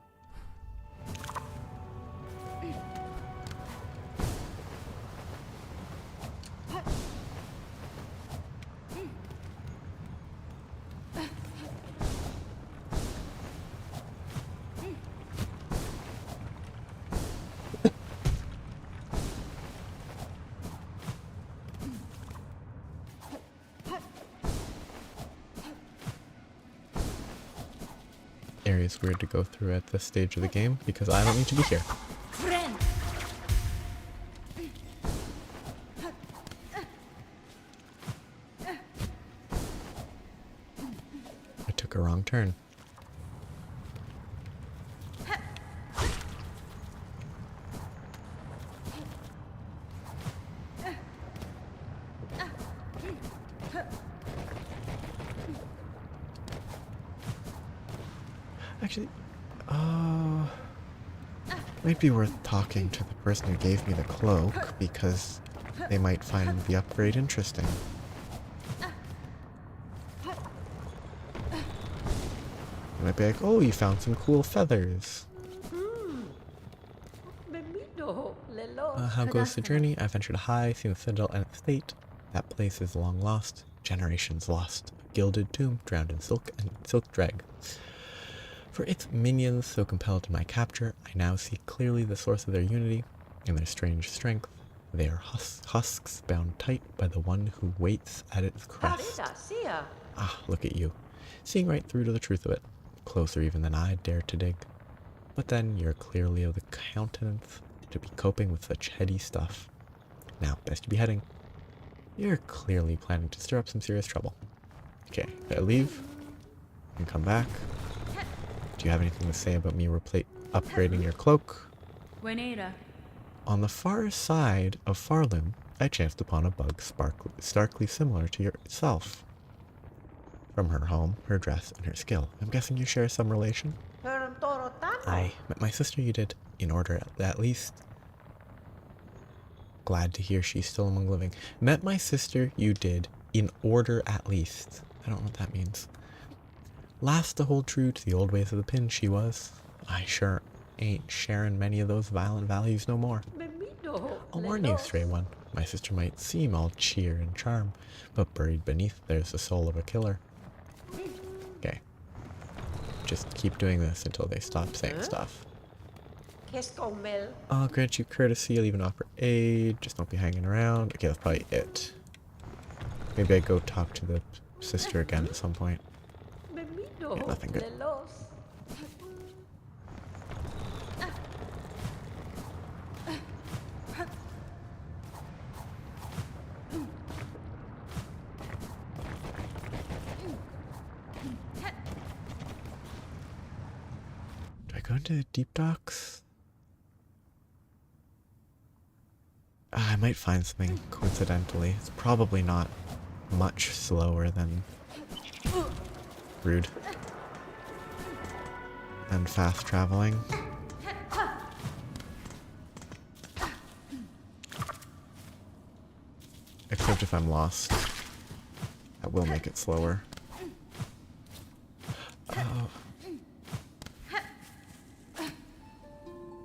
Area's weird to go through at this stage of the game because I don't need to be here. I took a wrong turn. Actually, might be worth talking to the person who gave me the cloak, because they might find the upgrade interesting. They might be like, oh, you found some cool feathers. How goes the journey? I ventured high, seen the citadel and its state. That place is long lost, generations lost. A gilded tomb drowned in silk and silk drag. For its minions so compelled in my capture, I now see clearly the source of their unity and their strange strength. They are husks bound tight by the one who waits at its crest. Ah, look at you, seeing right through to the truth of it, closer even than I dared to dig. But then you're clearly of the countenance to be coping with such heady stuff. Now, best you be heading. You're clearly planning to stir up some serious trouble. Okay, I leave and come back. Do you have anything to say about me upgrading your cloak? On the far side of Farloom, I chanced upon a bug starkly similar to yourself. From her home, her dress, and her skill, I'm guessing you share some relation? I met my sister, you did, in order at least. Glad to hear she's still among living. Met my sister, you did, in order at least. I don't know what that means. Last to hold true to the old ways of the pin, she was. I sure ain't sharing many of those violent values no more. I'll warn you, stray one. My sister might seem all cheer and charm, but buried beneath there's the soul of a killer. Okay. Just keep doing this until they stop saying stuff. I'll grant you courtesy, I'll even offer aid, just don't be hanging around. Okay, that's probably it. Maybe I go talk to the sister again at some point. Yeah, nothing good. Do I go into the deep docks? I might find something coincidentally. It's probably not much slower than rude and fast traveling. Except if I'm lost. That will make it slower. Oh.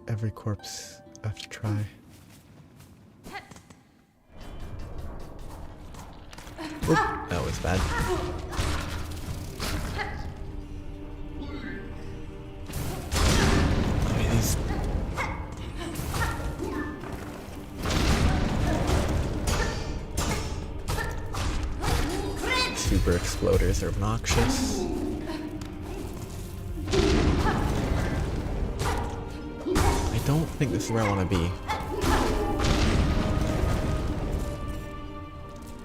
Every corpse I have to try. Oop, that was bad. These super exploders are obnoxious. I don't think this is where I want to be.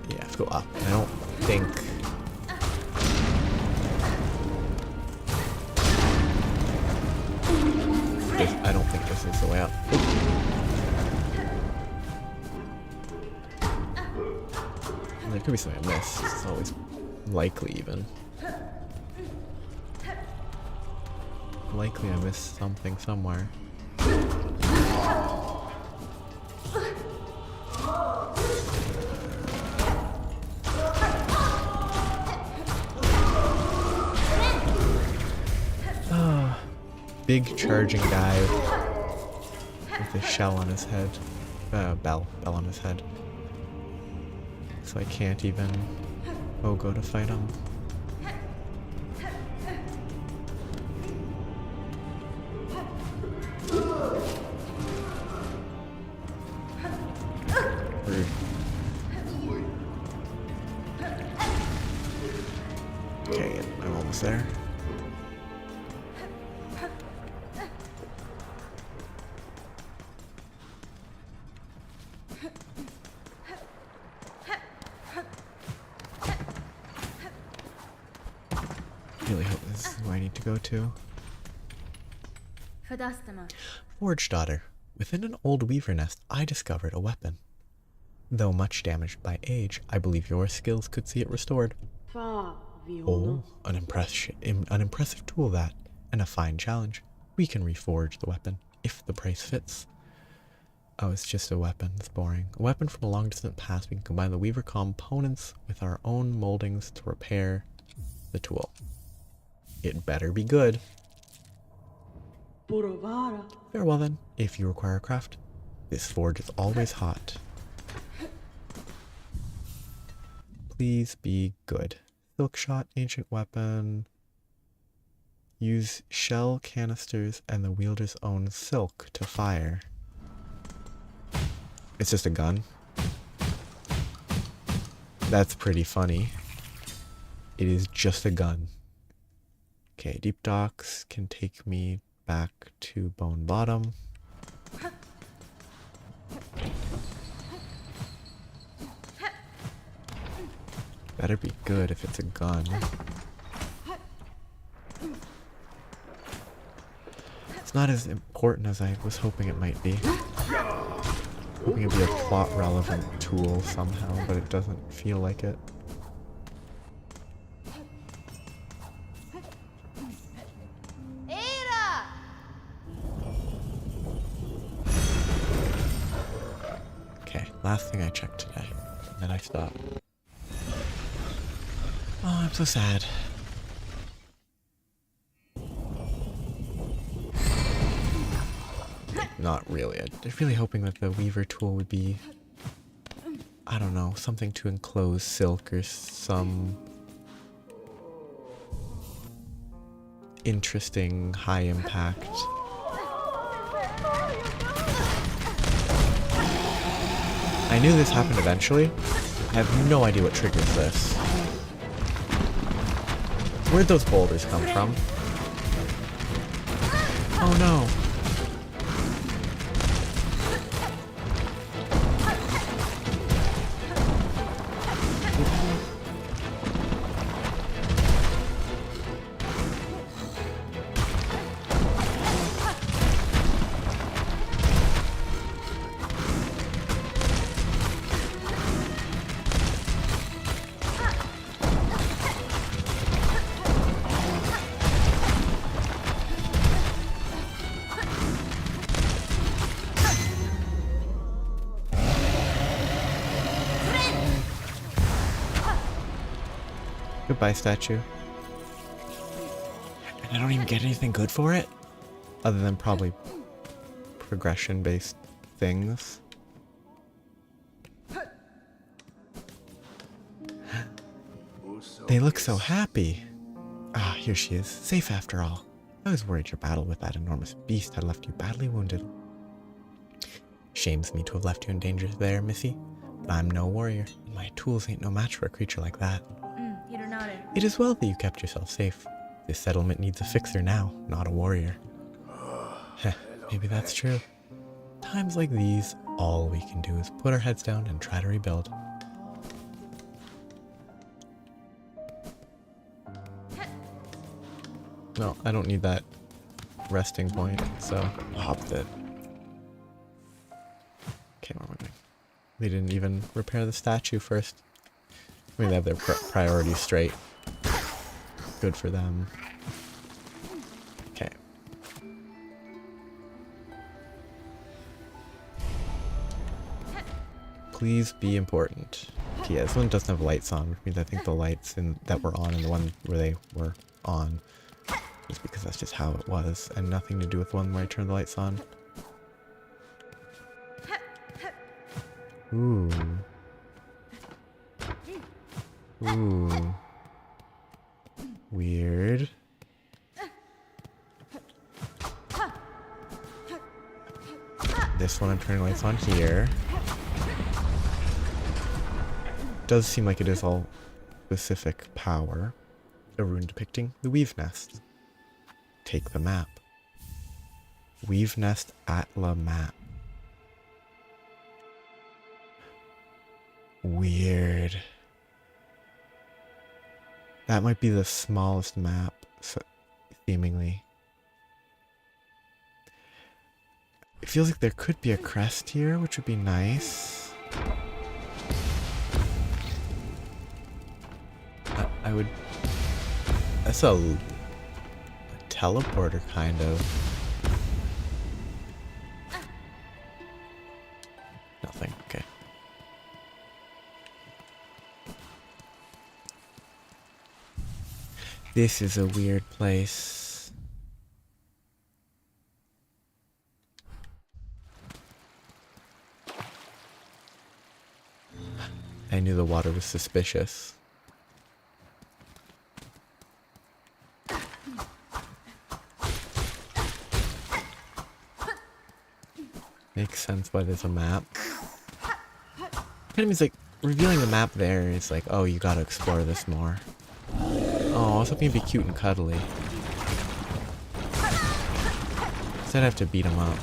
Yeah, let's go up. I don't think... I don't think this is the way up. There could be something I missed. It's always likely, even. Likely I missed something somewhere. Oh, big charging guy with a shell on his head. Bell on his head. So I can't even go to fight him. Rude. Okay, I'm almost there. Really hope this is who I need to go to. Forge daughter. Within an old weaver nest, I discovered a weapon. Though much damaged by age, I believe your skills could see it restored. Oh, an impressive tool that, and a fine challenge. We can reforge the weapon, if the price fits. Oh, it's just a weapon. It's boring. A weapon from a long distant past. We can combine the Weaver components with our own moldings to repair the tool. It better be good. Farewell then, if you require a craft. This forge is always hot. Please be good. Silk shot, ancient weapon. Use shell canisters and the wielder's own silk to fire. It's just a gun. That's pretty funny. It is just a gun. Okay, deep docks can take me back to Bone Bottom. Better be good if it's a gun. It's not as important as I was hoping it might be. Hoping it'd be a plot relevant tool somehow, but it doesn't feel like it. Okay, last thing I checked today. And then I stopped. Oh, I'm so sad. Not really. I'm really hoping that the Weaver tool would be, I don't know, something to enclose silk or some interesting high impact. I knew this happened eventually. I have no idea what triggers this. Where'd those boulders come from? Oh no. Goodbye, statue. And I don't even get anything good for it? Other than probably progression-based things. They look so happy. Ah, here she is, safe after all. I was worried your battle with that enormous beast had left you badly wounded. Shames me to have left you in danger there, missy. But I'm no warrior, and my tools ain't no match for a creature like that. It is well that you kept yourself safe. This settlement needs a fixer now, not a warrior. Heh, maybe that's true. Times like these, all we can do is put our heads down and try to rebuild. No, I don't need that resting point, so hopped it. Okay, what am I doing? They didn't even repair the statue first. I mean, they have their priorities straight. Good for them. Okay. Please be important. Okay, yeah, this one doesn't have lights on, which means I think the lights that were on and the one where they were on, just because that's just how it was, and nothing to do with the one where I turned the lights on. Ooh. Ooh. Weird. This one I'm turning lights on here. Does seem like it is all specific power. A rune depicting the Weave Nest. Take the map. Weave Nest Atla map. Weird. That might be the smallest map, seemingly. It feels like there could be a crest here, which would be nice. I would... That's a teleporter, kind of. Nothing, okay. This is a weird place. I knew the water was suspicious. Makes sense why there's a map. Kind of means like revealing the map there is like, oh, you gotta explore this more. Oh, I was hoping it'd be cute and cuddly. Instead I have to beat him up.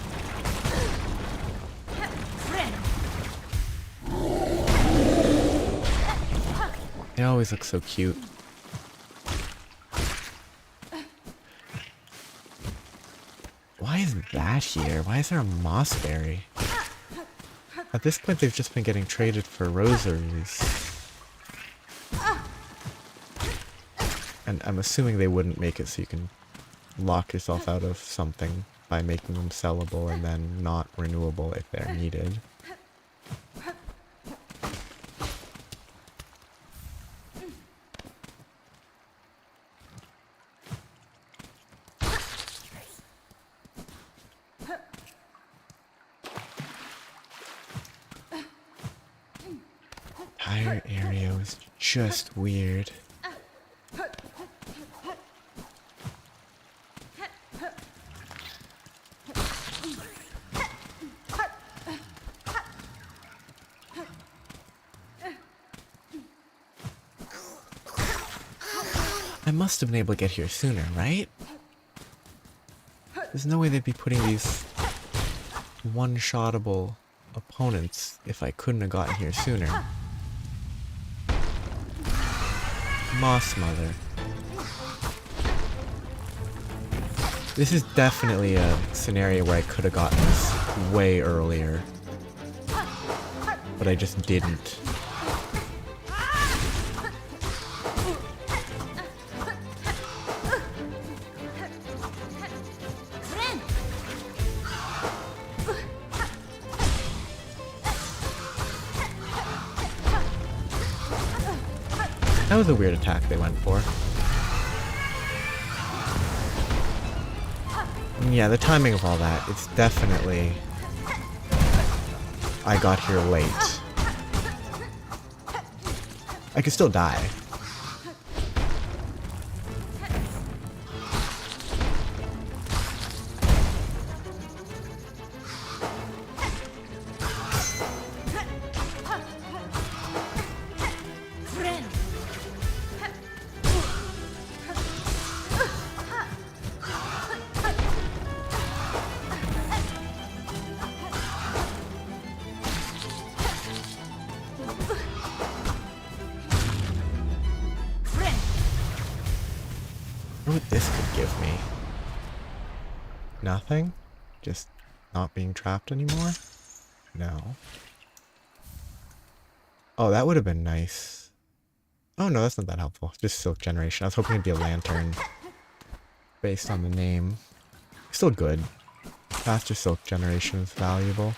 They always look so cute. Why is that here? Why is there a mossberry? At this point they've just been getting traded for rosaries. And I'm assuming they wouldn't make it so you can lock yourself out of something by making them sellable and then not renewable if they're needed. Entire area was just weird. I must have been able to get here sooner, right? There's no way they'd be putting these one-shottable opponents if I couldn't have gotten here sooner. Moss Mother. This is definitely a scenario where I could have gotten this way earlier. But I just didn't. That was a weird attack they went for. And yeah, the timing of all that, it's definitely... I got here late. I could still die. I wonder what this could give me. Nothing? Just not being trapped anymore? No. Oh, that would have been nice. Oh no, that's not that helpful. Just silk generation. I was hoping it'd be a lantern. Based on the name. Still good. Faster silk generation is valuable.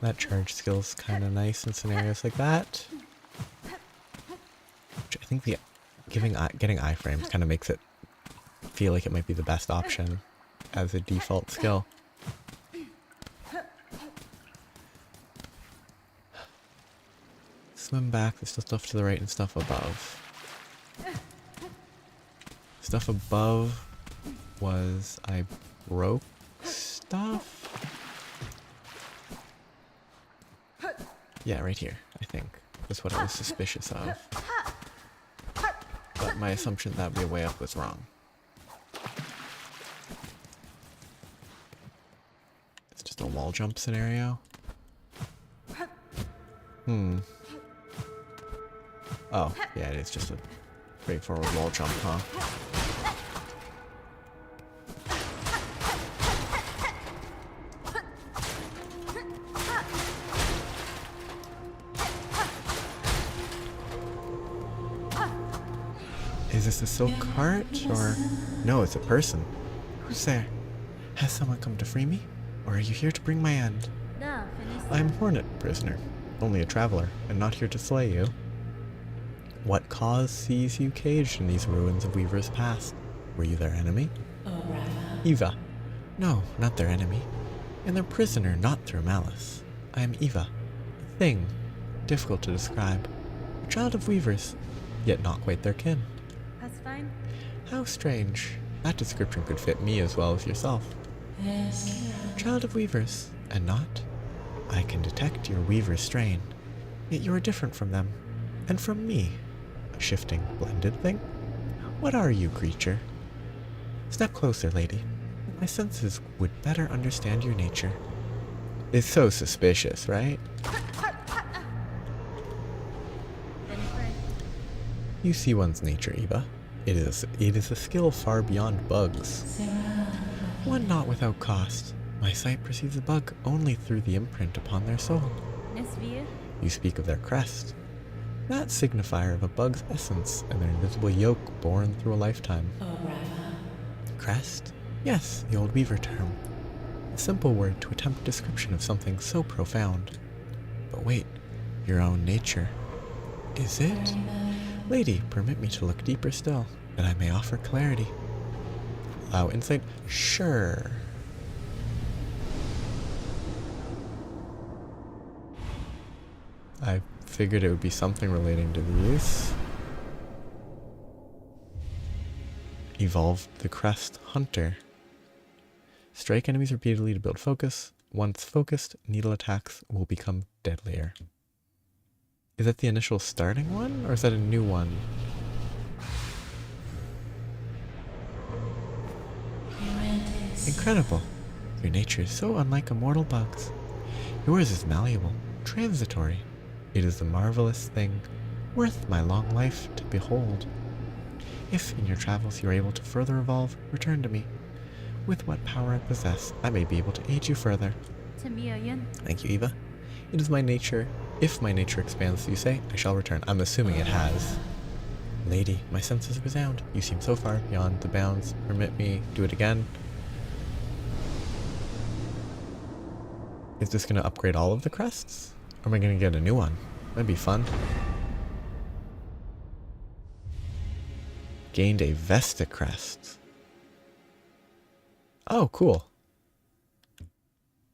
That charge skill's kind of nice in scenarios like that. Which I think the getting iframes kind of makes it feel like it might be the best option as a default skill. Swim back, there's still stuff to the right and stuff above. Stuff above was I broke stuff? Yeah, right here, I think. That's what I was suspicious of. But my assumption that would be a way up was wrong. It's just a wall jump scenario. Oh, yeah, it is just a straightforward wall jump, huh? Is this a silk cart, or... No, it's a person. Who's there? Has someone come to free me? Or are you here to bring my end? I am Hornet, prisoner. Only a traveler, and not here to slay you. What cause sees you caged in these ruins of Weaver's past? Were you their enemy? Eva. No, not their enemy. And their prisoner, not through malice. I am Eva. A thing. Difficult to describe. A child of Weavers, yet not quite their kin. That's fine. How strange. That description could fit me as well as yourself. Child of Weavers, and not? I can detect your Weaver strain, yet you are different from them, and from me. A shifting, blended thing? What are you, creature? Step closer, lady. My senses would better understand your nature. It's so suspicious, right? You see one's nature, Eva. It is a skill far beyond bugs. One not without cost. My sight perceives a bug only through the imprint upon their soul. You speak of their crest. That signifier of a bug's essence and their invisible yoke born through a lifetime. Crest? Yes, the old Weaver term. A simple word to attempt description of something so profound. But wait, your own nature. Is it? Lady, permit me to look deeper still, that I may offer clarity. Allow insight? Sure. I figured it would be something relating to these. Evolved the Crest Hunter. Strike enemies repeatedly to build focus. Once focused, needle attacks will become deadlier. Is that the initial starting one, or is that a new one? Incredible. Your nature is so unlike immortal bugs. Yours is malleable, transitory. It is a marvelous thing, worth my long life to behold. If in your travels you are able to further evolve, return to me. With what power I possess, I may be able to aid you further. Thank you, Eva. It is my nature. If my nature expands, you say, I shall return. I'm assuming it has. Lady, my senses resound. You seem so far beyond the bounds. Permit me, do it again. Is this going to upgrade all of the crests? Or am I going to get a new one? That'd be fun. Gained a Vesta crest. Oh, cool.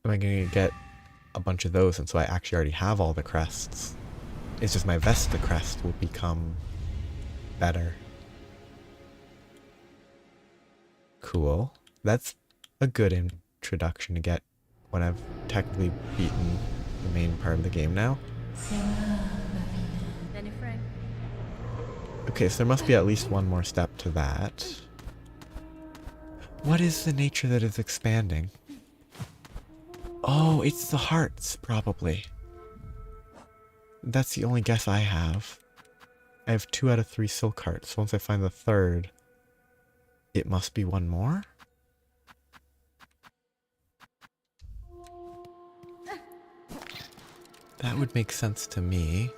Am I going to get a bunch of those, and so I actually already have all the crests? It's just my Vesta crest will become better. Cool. That's a good introduction to get when I've technically beaten the main part of the game now. Okay, so there must be at least one more step to that. What is the nature that is expanding? Oh, it's the hearts, probably. That's the only guess I have. I have 2 out of 3 silk hearts. Once I find the third, it must be one more? That would make sense to me.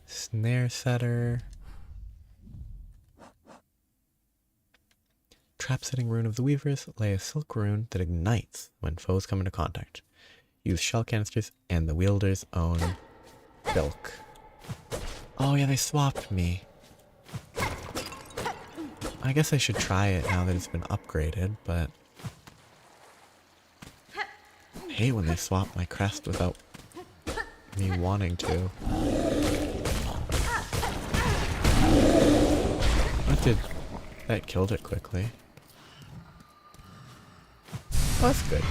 Snare setter. Trap setting rune of the Weavers. Lay a silk rune that ignites when foes come into contact. Use shell canisters and the wielder's own silk. Oh yeah, they swapped me. I guess I should try it now that it's been upgraded, but I hate when they swap my crest without me wanting to. That killed it quickly. Oh, that's good.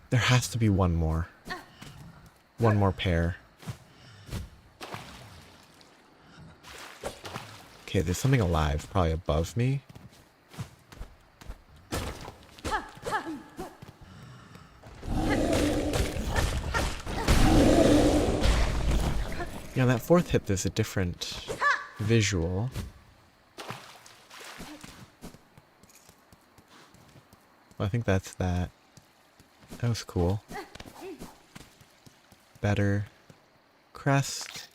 There has to be one more. One more pair. Okay, there's something alive, probably above me. Yeah, on that fourth hit, there's a different visual. Well, I think that's that. That was cool. Better crest.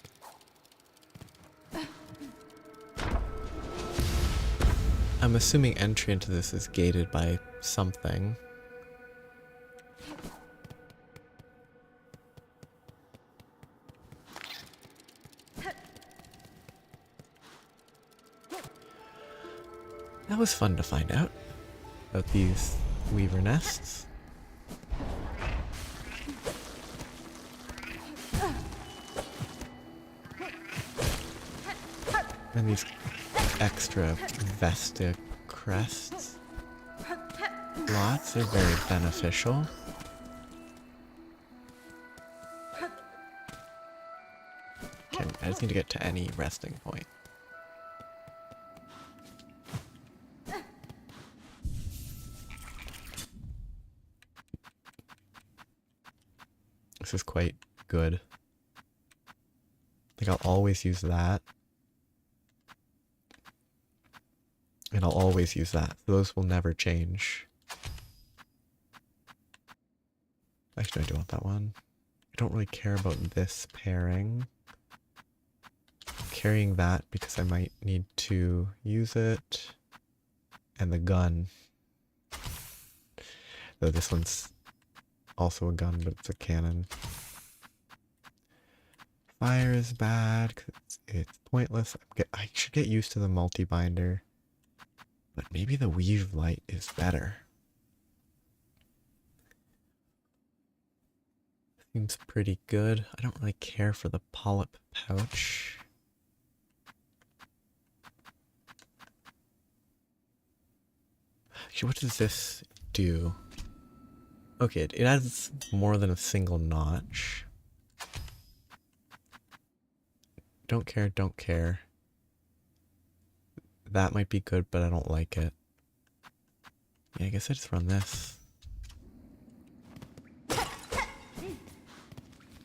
I'm assuming entry into this is gated by something. That was fun to find out about these weaver nests. And these extra Vesta crests. Lots are very beneficial. Okay, I just need to get to any resting point. This is quite good. I think I'll always use that. And I'll always use that. Those will never change. Actually, I do want that one. I don't really care about this pairing. I'm carrying that because I might need to use it. And the gun. Though this one's also a gun, but it's a cannon. Fire is bad because it's pointless. I should get used to the multi-binder. But maybe the weave light is better. Seems pretty good. I don't really care for the polyp pouch. Actually, what does this do? Okay, it adds more than a single notch. Don't care, don't care. That might be good, but I don't like it. Yeah, I guess I just run this.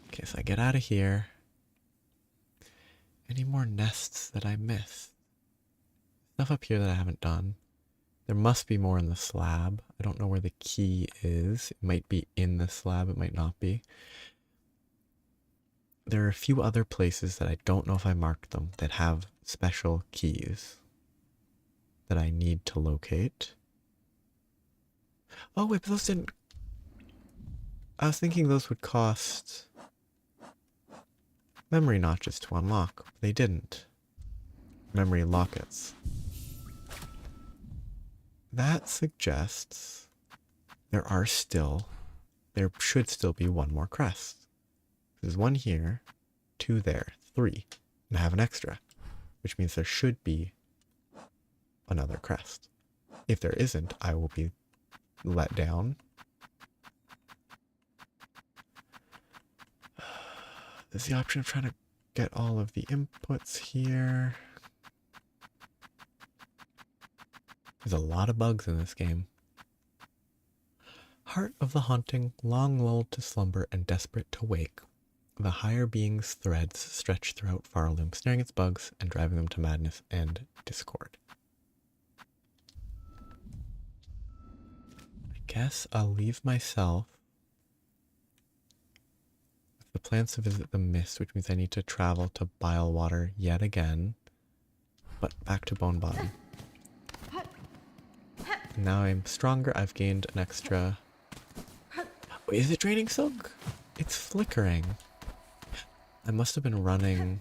Okay, so I get out of here. Any more nests that I missed? Stuff up here that I haven't done. There must be more in the slab. I don't know where the key is. It might be in the slab, it might not be. There are a few other places that I don't know if I marked them that have special keys that I need to locate. Oh wait, but those didn't... I was thinking those would cost memory notches to unlock. They didn't. Memory lockets. That suggests there should still be one more crest. There's one here, two there, three, and I have an extra, which means there should be another crest. If there isn't, I will be let down. There's the option of trying to get all of the inputs here. There's a lot of bugs in this game. Heart of the haunting, long lulled to slumber and desperate to wake, the higher being's threads stretch throughout Farloom, snaring its bugs and driving them to madness and discord. I guess I'll leave myself with the plans to visit the mist, which means I need to travel to Bilewater yet again, but back to Bone Bottom. Now I'm stronger. I've gained an extra... Wait, is it draining silk? It's flickering. I must have been running...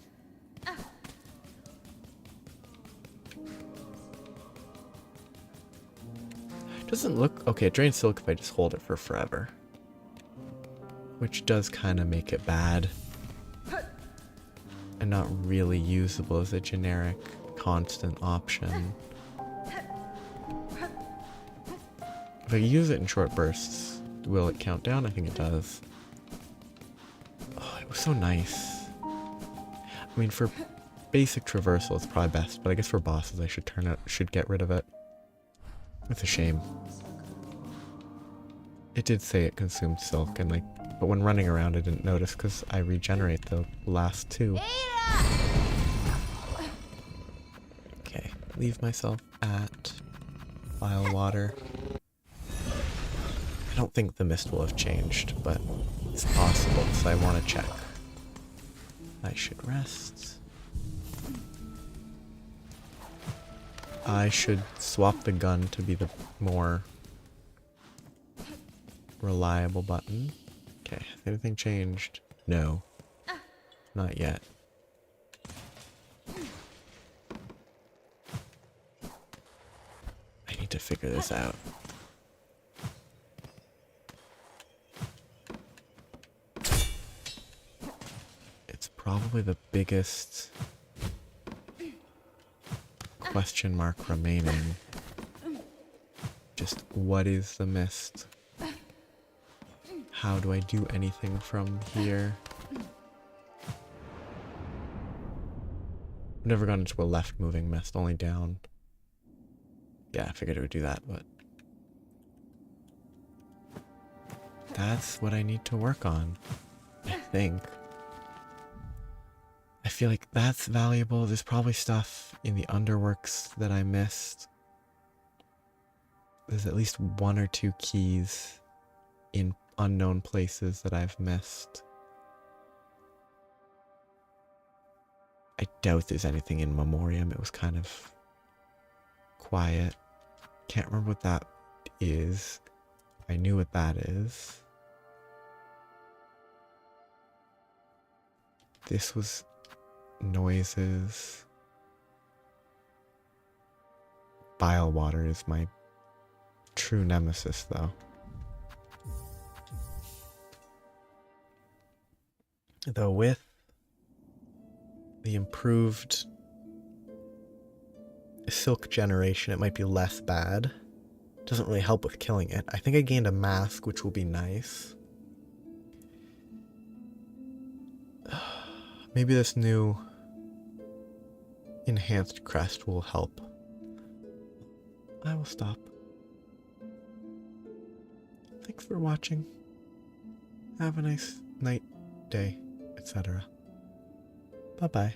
Doesn't look... Okay, it drains silk if I just hold it for forever. Which does kind of make it bad. And not really usable as a generic, constant option. If I use it in short bursts, will it count down? I think it does. Oh, it was so nice. I mean, for basic traversal, it's probably best, but I guess for bosses, I should get rid of it. It's a shame. It did say it consumed silk, and but when running around, I didn't notice because I regenerate the last two. leave myself at Bilewater. I don't think the mist will have changed, but it's possible, so I want to check. I should rest. I should swap the gun to be the more reliable button. Okay, has anything changed? No. Not yet. I need to figure this out. It's probably the biggest question mark remaining. Just what is the mist? How do I do anything from here? I've never gone into a left moving mist, only down. Yeah, I figured it would do that, but that's what I need to work on, I think. I feel like that's valuable. There's probably stuff in the underworks that I missed. There's at least 1 or 2 keys in unknown places that I've missed. I doubt there's anything in Memoriam. It was kind of quiet. Can't remember what that is. I knew what that is. This was noises. Bilewater is my true nemesis, though. Though with the improved silk generation, it might be less bad. Doesn't really help with killing it. I think I gained a mask, which will be nice. Maybe this new enhanced crest will help. I will stop. Thanks for watching. Have a nice night, day, etc. Bye-bye.